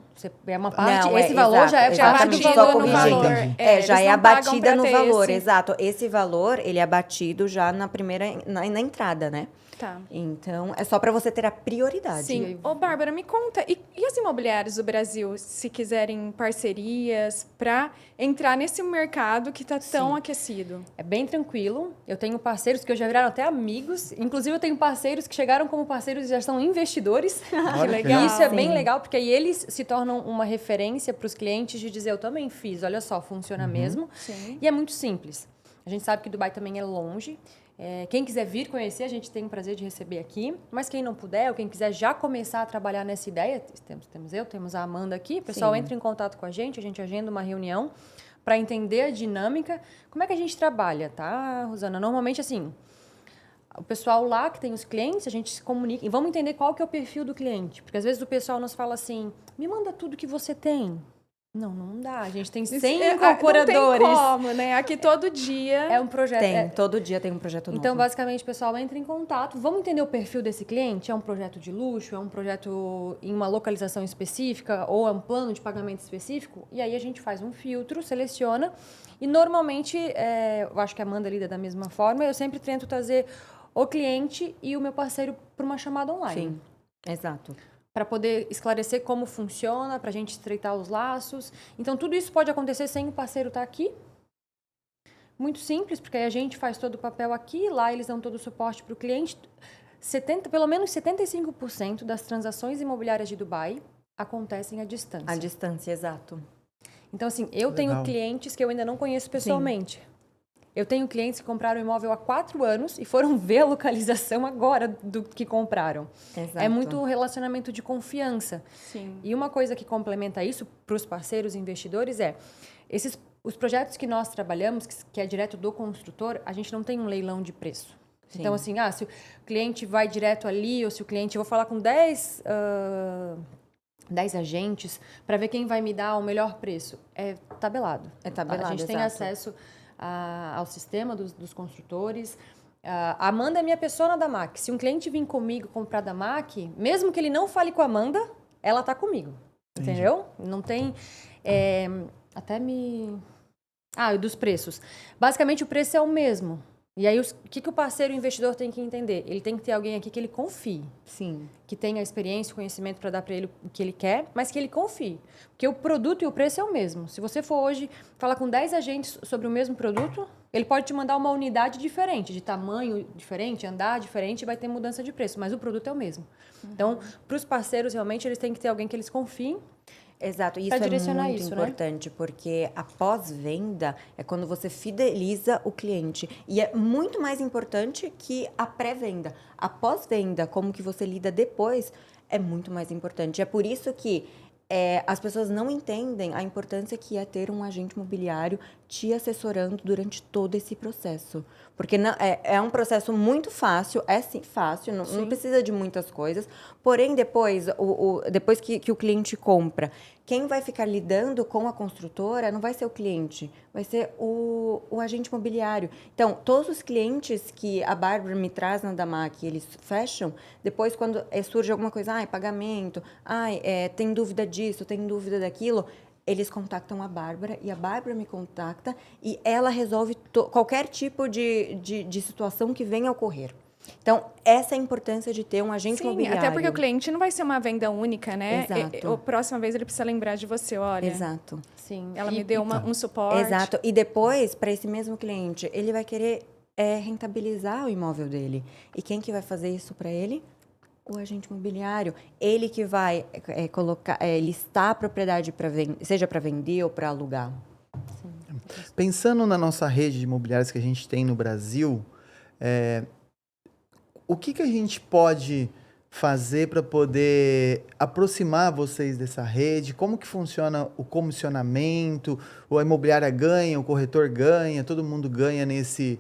Speaker 4: É uma parte,
Speaker 3: Não,
Speaker 4: esse valor já é
Speaker 3: exato,
Speaker 4: parte do
Speaker 3: exatamente,
Speaker 4: valor
Speaker 3: só
Speaker 2: no
Speaker 3: corrigindo.
Speaker 2: valor.
Speaker 1: Entendi.
Speaker 3: Já
Speaker 2: eles
Speaker 3: é
Speaker 2: não pagam
Speaker 3: abatida
Speaker 2: pra
Speaker 3: no
Speaker 2: ter
Speaker 3: valor,
Speaker 2: esse-
Speaker 3: exato. Esse valor, ele é abatido já na entrada, né?
Speaker 2: Tá.
Speaker 3: Então, é só para você ter a prioridade.
Speaker 2: Sim. Ô, Bárbara, me conta, e as imobiliárias do Brasil, se quiserem parcerias para entrar nesse mercado que está tão aquecido?
Speaker 4: É bem tranquilo. Eu tenho parceiros que já viraram até amigos. Inclusive, eu tenho parceiros que chegaram como parceiros e já são investidores.
Speaker 1: Olha que
Speaker 2: legal.
Speaker 4: E isso é bem
Speaker 3: Sim.
Speaker 4: legal, porque aí eles se tornam uma referência para os clientes de dizer, eu também fiz, olha só, funciona mesmo.
Speaker 2: Sim.
Speaker 4: E é muito simples. A gente sabe que Dubai também é longe. Quem quiser vir conhecer, a gente tem o prazer de receber aqui. Mas quem não puder, ou quem quiser já começar a trabalhar nessa ideia, temos a Amanda aqui. O pessoal
Speaker 3: Sim.
Speaker 4: entra em contato com a gente agenda uma reunião para entender a dinâmica. Como é que a gente trabalha, tá, Rosana? Normalmente, assim, o pessoal lá que tem os clientes, a gente se comunica e vamos entender qual que é o perfil do cliente. Porque às vezes o pessoal nos fala assim, me manda tudo que você tem. Não dá, a gente tem 100 incorporadores.
Speaker 2: Não tem como, né? Aqui todo dia...
Speaker 4: É um projeto...
Speaker 3: Todo dia tem um projeto novo.
Speaker 4: Então, basicamente, o pessoal entra em contato, vamos entender o perfil desse cliente, é um projeto de luxo, é um projeto em uma localização específica ou é um plano de pagamento específico, e aí a gente faz um filtro, seleciona, e normalmente, eu acho que a Amanda lida da mesma forma, eu sempre tento trazer o cliente e o meu parceiro para uma chamada online.
Speaker 3: Sim, exato.
Speaker 4: Para poder esclarecer como funciona, para a gente estreitar os laços. Então, tudo isso pode acontecer sem o parceiro estar aqui. Muito simples, porque aí a gente faz todo o papel aqui, lá eles dão todo o suporte para o cliente. pelo menos 75% das transações imobiliárias de Dubai acontecem à distância.
Speaker 3: À distância, exato.
Speaker 4: Então, assim, eu tenho clientes que eu ainda não conheço pessoalmente. Eu tenho clientes que compraram o imóvel há 4 anos e foram ver a localização agora do que compraram.
Speaker 3: Exato.
Speaker 4: É muito relacionamento de confiança.
Speaker 2: Sim.
Speaker 4: E uma coisa que complementa isso para os parceiros investidores é os projetos que nós trabalhamos, que é direto do construtor, a gente não tem um leilão de preço.
Speaker 3: Sim.
Speaker 4: Então, assim, se o cliente vai direto ali, ou se o cliente... Eu vou falar com 10 agentes para ver quem vai me dar o melhor preço. É tabelado.
Speaker 3: É tabelado,
Speaker 4: A gente tem
Speaker 3: exato.
Speaker 4: acesso ao sistema dos construtores. A Amanda é minha pessoa na Damac. Se um cliente vir comigo comprar Damac, mesmo que ele não fale com a Amanda, ela tá comigo. Entendeu? Não tem... até me... e dos preços. Basicamente, o preço é o mesmo. E aí, o que o parceiro investidor tem que entender? Ele tem que ter alguém aqui que ele confie.
Speaker 3: Sim.
Speaker 4: Que tenha experiência e conhecimento para dar para ele o que ele quer, mas que ele confie. Porque o produto e o preço é o mesmo. Se você for hoje falar com 10 agentes sobre o mesmo produto, ele pode te mandar uma unidade diferente, de tamanho diferente, andar diferente, e vai ter mudança de preço, mas o produto é o mesmo. Então, para os parceiros, realmente, eles têm que ter alguém que eles confiem.
Speaker 3: Exato, isso
Speaker 4: Pra
Speaker 3: é
Speaker 4: direcionar
Speaker 3: muito
Speaker 4: isso, né?
Speaker 3: importante, porque a pós-venda é quando você fideliza o cliente. E é muito mais importante que a pré-venda. A pós-venda, como que você lida depois, é muito mais importante. É por isso que as pessoas não entendem a importância que é ter um agente imobiliário te assessorando durante todo esse processo. Porque é um processo muito fácil, é sim fácil, não precisa de muitas coisas. Porém, depois que o cliente compra, quem vai ficar lidando com a construtora não vai ser o cliente, vai ser o agente imobiliário. Então, todos os clientes que a Bárbara me traz na Damac, eles fecham, depois quando surge alguma coisa, pagamento, tem dúvida disso, tem dúvida daquilo, eles contactam a Bárbara e a Bárbara me contacta e ela resolve qualquer tipo de situação que venha a ocorrer. Então, essa é a importância de ter um agente imobiliário.
Speaker 2: Até porque o cliente não vai ser uma venda única, né?
Speaker 3: Exato.
Speaker 2: A próxima vez ele precisa lembrar de você, olha.
Speaker 3: Exato.
Speaker 4: Sim.
Speaker 2: Ela me deu um suporte.
Speaker 3: Exato. E depois, para esse mesmo cliente, ele vai querer rentabilizar o imóvel dele. E quem que vai fazer isso para ele? O agente imobiliário. Ele que vai listar a propriedade para vender, seja para vender ou para alugar.
Speaker 1: Pensando na nossa rede de imobiliárias que a gente tem no Brasil, o que a gente pode fazer para poder aproximar vocês dessa rede? Como que funciona o comissionamento? A imobiliária ganha, o corretor ganha, todo mundo ganha nesse...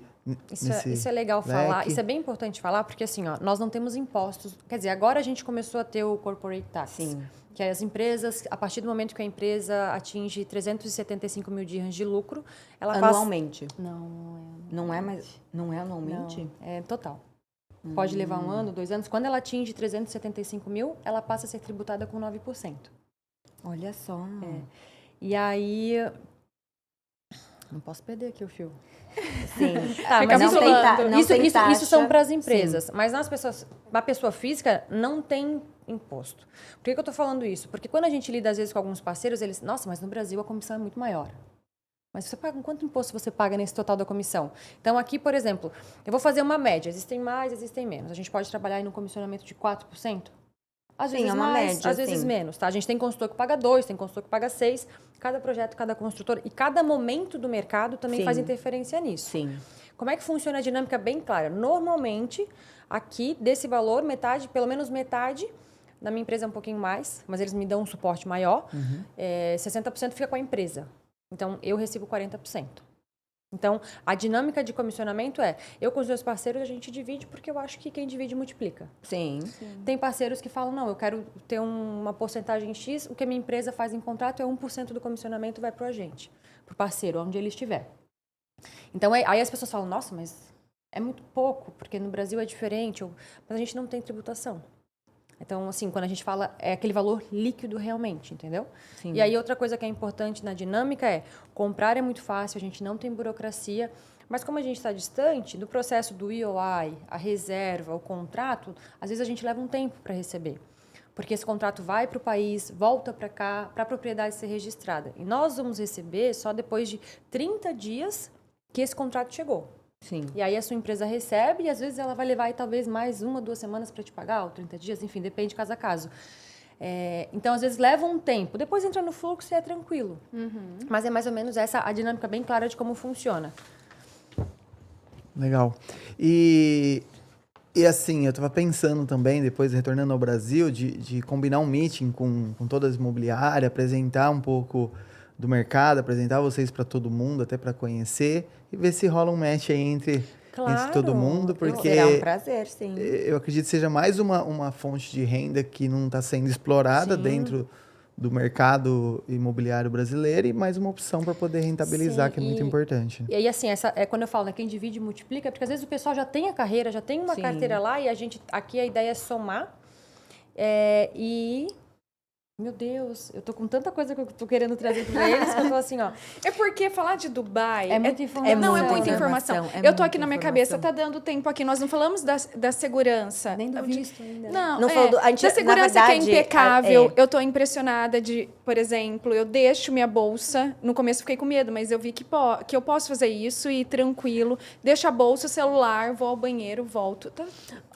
Speaker 4: Isso é legal falar, isso é bem importante falar, porque assim, nós não temos impostos. Quer dizer, agora a gente começou a ter o corporate tax.
Speaker 3: Sim.
Speaker 4: Que as empresas, a partir do momento que a empresa atinge 375 mil dirhams de lucro, ela
Speaker 3: anualmente.
Speaker 4: passa... Não é.
Speaker 3: Não é anualmente?
Speaker 4: Não, é total. Pode levar 1 ano, 2 anos. Quando ela atinge 375 mil, ela passa a ser tributada com 9%.
Speaker 3: Olha só.
Speaker 4: E aí... Não posso perder aqui o fio.
Speaker 3: Sim.
Speaker 2: Mas
Speaker 4: isso são para as empresas. Sim. Mas na pessoa física não tem imposto. Por que eu estou falando isso? Porque quando a gente lida, às vezes, com alguns parceiros, eles... Nossa, mas no Brasil a comissão é muito maior. Mas você paga, quanto imposto você paga nesse total da comissão? Então, aqui, por exemplo, eu vou fazer uma média. Existem mais, existem menos. A gente pode trabalhar em um comissionamento de 4%. Às vezes mais, média, às vezes menos, tá? A gente tem consultor que paga 2%, tem consultor que paga 6%. Cada projeto, cada construtor e cada momento do mercado também faz interferência nisso.
Speaker 3: Sim.
Speaker 4: Como é que funciona a dinâmica bem clara? Normalmente, aqui, desse valor, metade, pelo menos metade, na minha empresa é um pouquinho mais, mas eles me dão um suporte maior, 60% fica com a empresa. Então, eu recebo 40%. Então, a dinâmica de comissionamento eu com os meus parceiros, a gente divide porque eu acho que quem divide multiplica.
Speaker 3: Sim.
Speaker 4: Tem parceiros que falam, não, eu quero ter uma porcentagem X, o que a minha empresa faz em contrato é 1% do comissionamento vai para o agente, para o parceiro, onde ele estiver. Então, aí as pessoas falam, nossa, mas é muito pouco, porque no Brasil é diferente, mas a gente não tem tributação. Então, assim, quando a gente fala, é aquele valor líquido realmente, entendeu?
Speaker 3: Sim.
Speaker 4: E aí, outra coisa que é importante na dinâmica comprar é muito fácil, a gente não tem burocracia, mas como a gente está distante, do processo do IOI, a reserva, o contrato, às vezes a gente leva um tempo para receber. Porque esse contrato vai para o país, volta para cá, para a propriedade ser registrada. E nós vamos receber só depois de 30 dias que esse contrato chegou.
Speaker 3: Sim.
Speaker 4: E aí a sua empresa recebe e às vezes ela vai levar aí, talvez mais 1, 2 semanas para te pagar, ou 30 dias, enfim, depende de caso a caso. Então, às vezes, leva um tempo. Depois entra no fluxo e é tranquilo. Mas é mais ou menos essa a dinâmica bem clara de como funciona.
Speaker 1: Legal. E assim, eu estava pensando também, depois retornando ao Brasil, de combinar um meeting com todas as imobiliárias, apresentar um pouco do mercado, apresentar vocês para todo mundo, até para conhecer, e ver se rola um match aí entre todo mundo, porque
Speaker 3: Será um prazer, sim.
Speaker 1: eu acredito que seja mais uma fonte de renda que não está sendo explorada
Speaker 4: Sim.
Speaker 1: dentro do mercado imobiliário brasileiro e mais uma opção para poder rentabilizar,
Speaker 4: Sim,
Speaker 1: que é muito importante.
Speaker 4: E aí, assim, quando eu falo, né, quem divide multiplica, porque às vezes o pessoal já tem a carreira, já tem uma
Speaker 3: Sim.
Speaker 4: carteira lá, e aqui a ideia é somar. Meu Deus, eu tô com tanta coisa que eu tô querendo trazer para eles, que eu tô assim, ó.
Speaker 2: É porque falar de Dubai...
Speaker 4: É muita informação.
Speaker 2: Não, é muita informação. Eu tô aqui na minha cabeça, tá dando tempo aqui. Nós não falamos da segurança.
Speaker 4: Nem do visto ainda.
Speaker 3: Não falou do- a gente-
Speaker 2: da segurança
Speaker 3: na
Speaker 2: que é
Speaker 3: verdade,
Speaker 2: impecável. Eu tô impressionada de, por exemplo, eu deixo minha bolsa. No começo fiquei com medo, mas eu vi que eu posso fazer isso e ir tranquilo. Deixo a bolsa, o celular, vou ao banheiro, volto.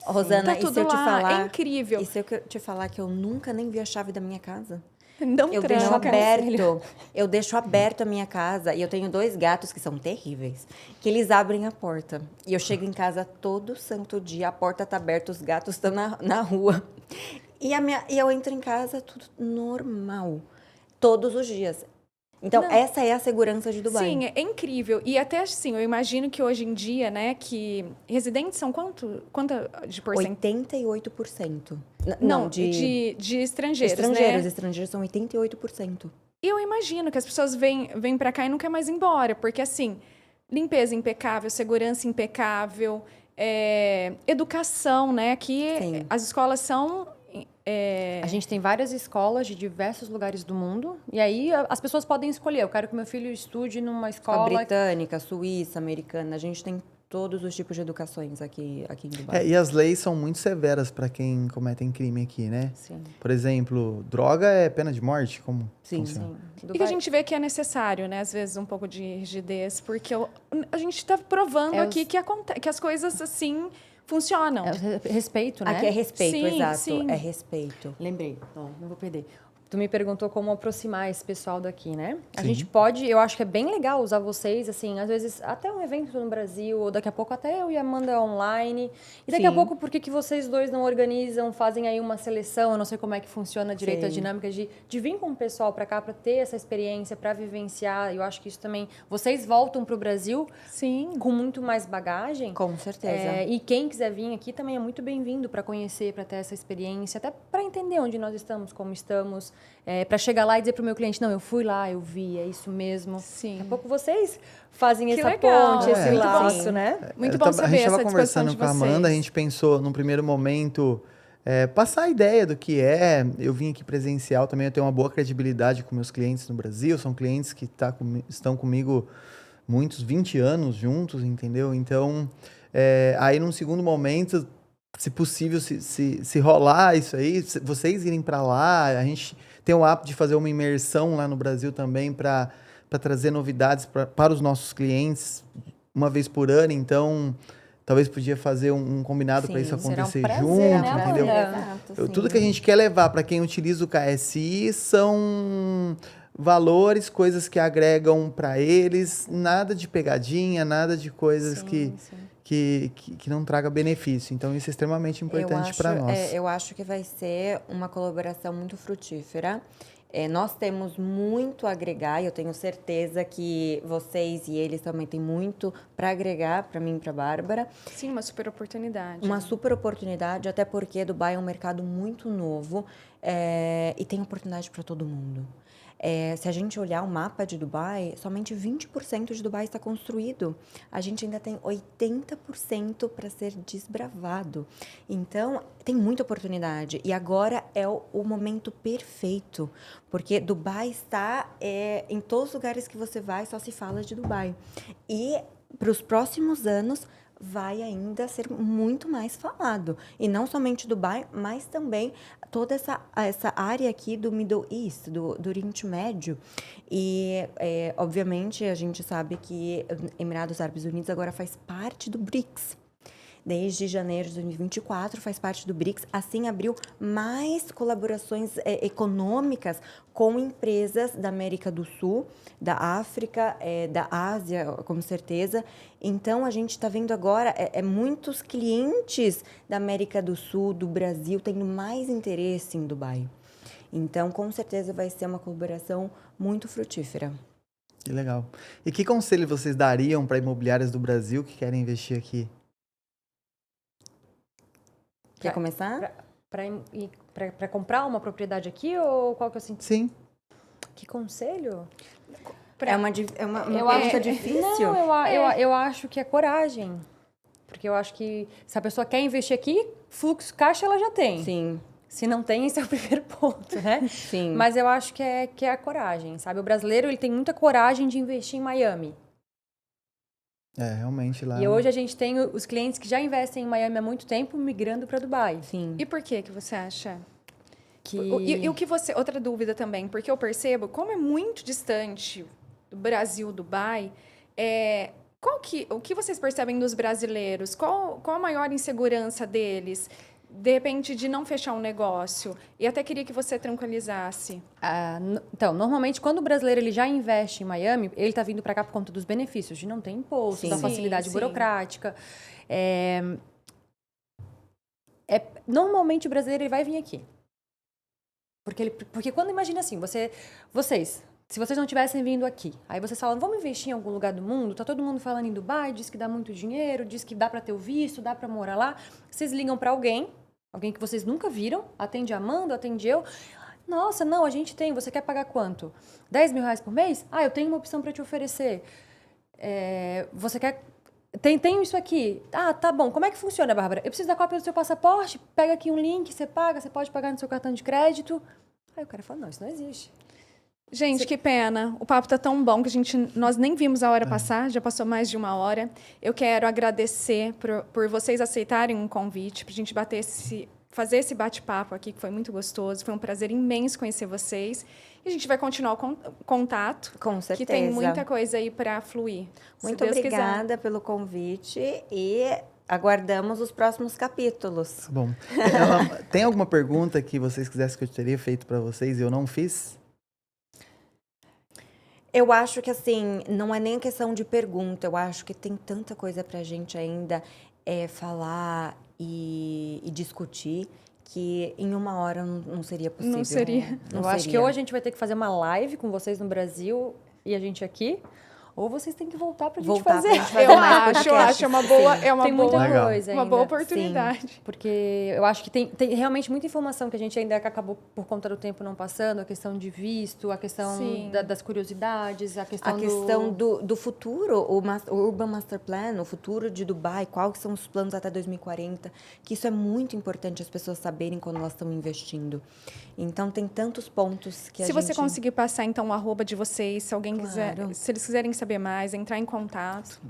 Speaker 3: Rosana,
Speaker 2: tá
Speaker 3: e
Speaker 2: tudo
Speaker 3: se eu te
Speaker 2: lá,
Speaker 3: falar...
Speaker 2: é incrível.
Speaker 3: E se eu te falar que eu nunca nem vi a chave da minha casa?
Speaker 2: Não
Speaker 3: Eu
Speaker 2: tranca.
Speaker 3: deixo aberto. Eu deixo aberto a minha casa. E eu tenho 2 gatos que são terríveis. Que eles abrem a porta. E eu chego em casa todo santo dia. A porta tá aberta, os gatos estão na rua. E eu entro em casa, tudo normal. Todos os dias. Então,
Speaker 2: Não.
Speaker 3: essa é a segurança de Dubai.
Speaker 2: Sim, é incrível. E até assim, eu imagino que hoje em dia, né, que residentes são quanto de porcentagem?
Speaker 3: 88%.
Speaker 2: Não, de estrangeiros,
Speaker 3: estrangeiros.
Speaker 2: né?
Speaker 3: Estrangeiros são 88%.
Speaker 2: E eu imagino que as pessoas vêm para cá e não querem mais ir embora, porque assim, limpeza impecável, segurança impecável, educação, né? Aqui
Speaker 3: Sim.
Speaker 2: as escolas são...
Speaker 4: A gente tem várias escolas de diversos lugares do mundo. E aí as pessoas podem escolher. Eu quero que meu filho estude numa
Speaker 3: A
Speaker 4: escola...
Speaker 3: britânica, suíça, americana. A gente tem todos os tipos de educações aqui em Dubai.
Speaker 1: E as leis são muito severas para quem comete crime aqui, né?
Speaker 4: Sim.
Speaker 1: Por exemplo, droga é pena de morte? Como
Speaker 3: Sim,
Speaker 1: funciona?
Speaker 4: Sim.
Speaker 2: E que a gente vê que é necessário, né? Às vezes um pouco de rigidez, porque a gente está provando aqui que as coisas assim funcionam.
Speaker 4: Respeito, né?
Speaker 3: Aqui é respeito,
Speaker 2: Sim,
Speaker 3: exato.
Speaker 2: sim.
Speaker 3: É respeito.
Speaker 4: Lembrei, não vou perder. Tu me perguntou como aproximar esse pessoal daqui, né? A
Speaker 1: Sim.
Speaker 4: gente pode, eu acho que é bem legal usar vocês, assim, às vezes até um evento no Brasil, ou daqui a pouco até eu e a Amanda online. E daqui a
Speaker 3: Sim.
Speaker 4: pouco, por que vocês dois não organizam, fazem aí uma seleção? Eu não sei como é que funciona direito a
Speaker 3: Sim.
Speaker 4: dinâmica de vir com o pessoal pra cá pra ter essa experiência, pra vivenciar. Eu acho que isso também. Vocês voltam pro Brasil
Speaker 2: Sim.
Speaker 4: com muito mais bagagem.
Speaker 3: Com certeza.
Speaker 4: E quem quiser vir aqui também é muito bem-vindo para conhecer, para ter essa experiência, até para entender onde nós estamos, como estamos, para chegar lá e dizer para o meu cliente, não, eu fui lá, eu vi, é isso mesmo.
Speaker 2: Sim.
Speaker 4: Daqui a pouco vocês fazem
Speaker 2: Que
Speaker 4: essa
Speaker 2: legal.
Speaker 4: ponte, esse
Speaker 2: Muito
Speaker 4: laço,
Speaker 2: bom.
Speaker 4: né?
Speaker 2: Muito
Speaker 1: Eu
Speaker 2: bom
Speaker 1: tava-
Speaker 2: saber
Speaker 1: A gente
Speaker 2: essa
Speaker 1: estava
Speaker 2: disposição
Speaker 1: conversando
Speaker 2: de
Speaker 1: com a
Speaker 2: vocês.
Speaker 1: Amanda, a gente pensou, num primeiro momento, passar a ideia do que é. Eu vim aqui presencial também, eu tenho uma boa credibilidade com meus clientes no Brasil, são clientes que estão comigo muitos 20 anos juntos, entendeu? Então, aí num segundo momento, se possível, se rolar isso aí, vocês irem para lá, a gente tem o hábito de fazer uma imersão lá no Brasil também para trazer novidades para os nossos clientes uma vez por ano, então talvez podia fazer um combinado para
Speaker 3: Sim,
Speaker 1: isso
Speaker 4: será um
Speaker 1: acontecer
Speaker 4: prazer,
Speaker 1: junto,
Speaker 4: né,
Speaker 1: entendeu?
Speaker 4: Amanda?
Speaker 3: Exato,
Speaker 1: Tudo
Speaker 3: sim.
Speaker 1: que a gente quer levar para quem utiliza o KSI são valores, coisas que agregam para eles, nada de pegadinha, nada de coisas
Speaker 4: Sim.
Speaker 1: que não traga benefício. Então, isso é extremamente importante para nós.
Speaker 3: Eu acho que vai ser uma colaboração muito frutífera. Nós temos muito a agregar e eu tenho certeza que vocês e eles também têm muito para agregar para mim e para a Bárbara.
Speaker 2: Sim, uma super oportunidade.
Speaker 3: Uma super oportunidade, até porque Dubai é um mercado muito novo e tem oportunidade para todo mundo. Se a gente olhar o mapa de Dubai, somente 20% de Dubai está construído. A gente ainda tem 80% para ser desbravado. Então, tem muita oportunidade. E agora é o momento perfeito, porque Dubai está em todos os lugares que você vai, só se fala de Dubai. E para os próximos anos, vai ainda ser muito mais falado. E não somente Dubai, mas também toda essa área aqui do Middle East, do Oriente Médio. E, obviamente, a gente sabe que Emirados Árabes Unidos agora faz parte do BRICS. Desde janeiro de 2024, faz parte do BRICS. Assim, abriu mais colaborações econômicas com empresas da América do Sul, da África, da Ásia, com certeza. Então, a gente está vendo agora muitos clientes da América do Sul, do Brasil, tendo mais interesse em Dubai. Então, com certeza, vai ser uma colaboração muito frutífera.
Speaker 1: Que legal. E que conselho vocês dariam para imobiliárias do Brasil que querem investir aqui?
Speaker 3: Quer começar?
Speaker 4: Para comprar uma propriedade aqui ou qual que eu senti?
Speaker 1: Sim.
Speaker 4: Que conselho?
Speaker 3: É uma pergunta difícil?
Speaker 4: Não, eu acho que é coragem. Porque eu acho que se a pessoa quer investir aqui, fluxo, caixa ela já tem.
Speaker 3: Sim.
Speaker 4: Se não tem, esse é o primeiro ponto, né?
Speaker 3: Sim.
Speaker 4: Mas eu acho que é a coragem, sabe? O brasileiro, ele tem muita coragem de investir em Miami.
Speaker 1: Realmente lá.
Speaker 4: E hoje a gente tem os clientes que já investem em Miami há muito tempo migrando para Dubai.
Speaker 3: Sim.
Speaker 2: E por que você acha?
Speaker 4: Que...
Speaker 2: E o que você... Outra dúvida também, porque eu percebo, como é muito distante do Brasil, Dubai, o que vocês percebem dos brasileiros? Qual a maior insegurança deles? De repente, de não fechar um negócio. E até queria que você tranquilizasse.
Speaker 4: Então, normalmente, quando o brasileiro ele já investe em Miami, ele está vindo para cá por conta dos benefícios, de não ter imposto, da facilidade burocrática. Normalmente, o brasileiro ele vai vir aqui. Porque quando imagina assim, se vocês não tivessem vindo aqui, aí vocês falam, vamos investir em algum lugar do mundo? Tá todo mundo falando em Dubai, diz que dá muito dinheiro, diz que dá para ter o visto, dá para morar lá. Vocês ligam para alguém que vocês nunca viram, atende a Amanda, atende eu. Nossa, não, a gente tem, você quer pagar quanto? 10 mil reais por mês? Eu tenho uma opção para te oferecer. Você quer... Tenho isso aqui. Tá bom. Como é que funciona, Bárbara? Eu preciso da cópia do seu passaporte, pega aqui um link, você paga, você pode pagar no seu cartão de crédito. Aí o cara fala, não, isso não existe.
Speaker 2: Gente, que pena. O papo tá tão bom que nós nem vimos a hora passar, já passou mais de 1 hora. Eu quero agradecer por vocês aceitarem um convite, pra gente fazer esse bate-papo aqui, que foi muito gostoso. Foi um prazer imenso conhecer vocês. E a gente vai continuar o contato.
Speaker 3: Com certeza.
Speaker 2: Que tem muita coisa aí para fluir.
Speaker 3: Muito obrigada pelo convite e aguardamos os próximos capítulos.
Speaker 1: Bom, tem alguma pergunta que vocês quisessem que eu teria feito para vocês e eu não fiz?
Speaker 3: Eu acho que, assim, não é nem questão de pergunta. Eu acho que tem tanta coisa pra gente ainda falar e discutir que em 1 hora não seria possível.
Speaker 2: Não seria.
Speaker 4: Eu acho que ou a gente vai ter que fazer uma live com vocês no Brasil e a gente aqui, ou vocês têm que voltar pra gente fazer.
Speaker 2: Eu acho uma boa,
Speaker 4: tem muita coisa ainda.
Speaker 2: Uma boa oportunidade.
Speaker 4: Sim, porque eu acho que tem realmente muita informação que a gente ainda acabou, por conta do tempo, não passando. A questão de visto, a questão das curiosidades, a questão
Speaker 3: do futuro, o Urban Master Plan, o futuro de Dubai, quais são os planos até 2040, que isso é muito importante as pessoas saberem quando elas estão investindo. Então, tem tantos pontos que
Speaker 2: Se você conseguir passar, então, o arroba de vocês, se alguém quiser, se eles quiserem saber mais, entrar em contato.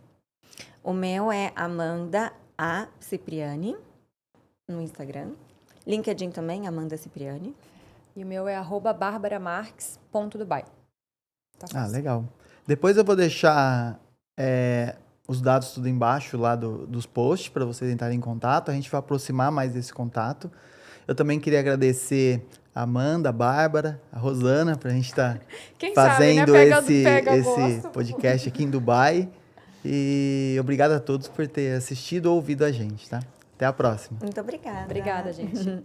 Speaker 3: O meu é Amanda A. Cipriani, no Instagram. LinkedIn também, Amanda Cipriani.
Speaker 4: E o meu é @barbaramarques.dubai. Tá
Speaker 1: Legal. Depois eu vou deixar os dados tudo embaixo lá dos posts para vocês entrarem em contato. A gente vai aproximar mais desse contato. Eu também queria agradecer a Amanda, a Bárbara, a Rosana, para a gente estar fazendo esse podcast aqui em Dubai. E obrigado a todos por ter assistido ou ouvido a gente, tá? Até a próxima.
Speaker 3: Muito obrigada.
Speaker 4: Obrigada, gente.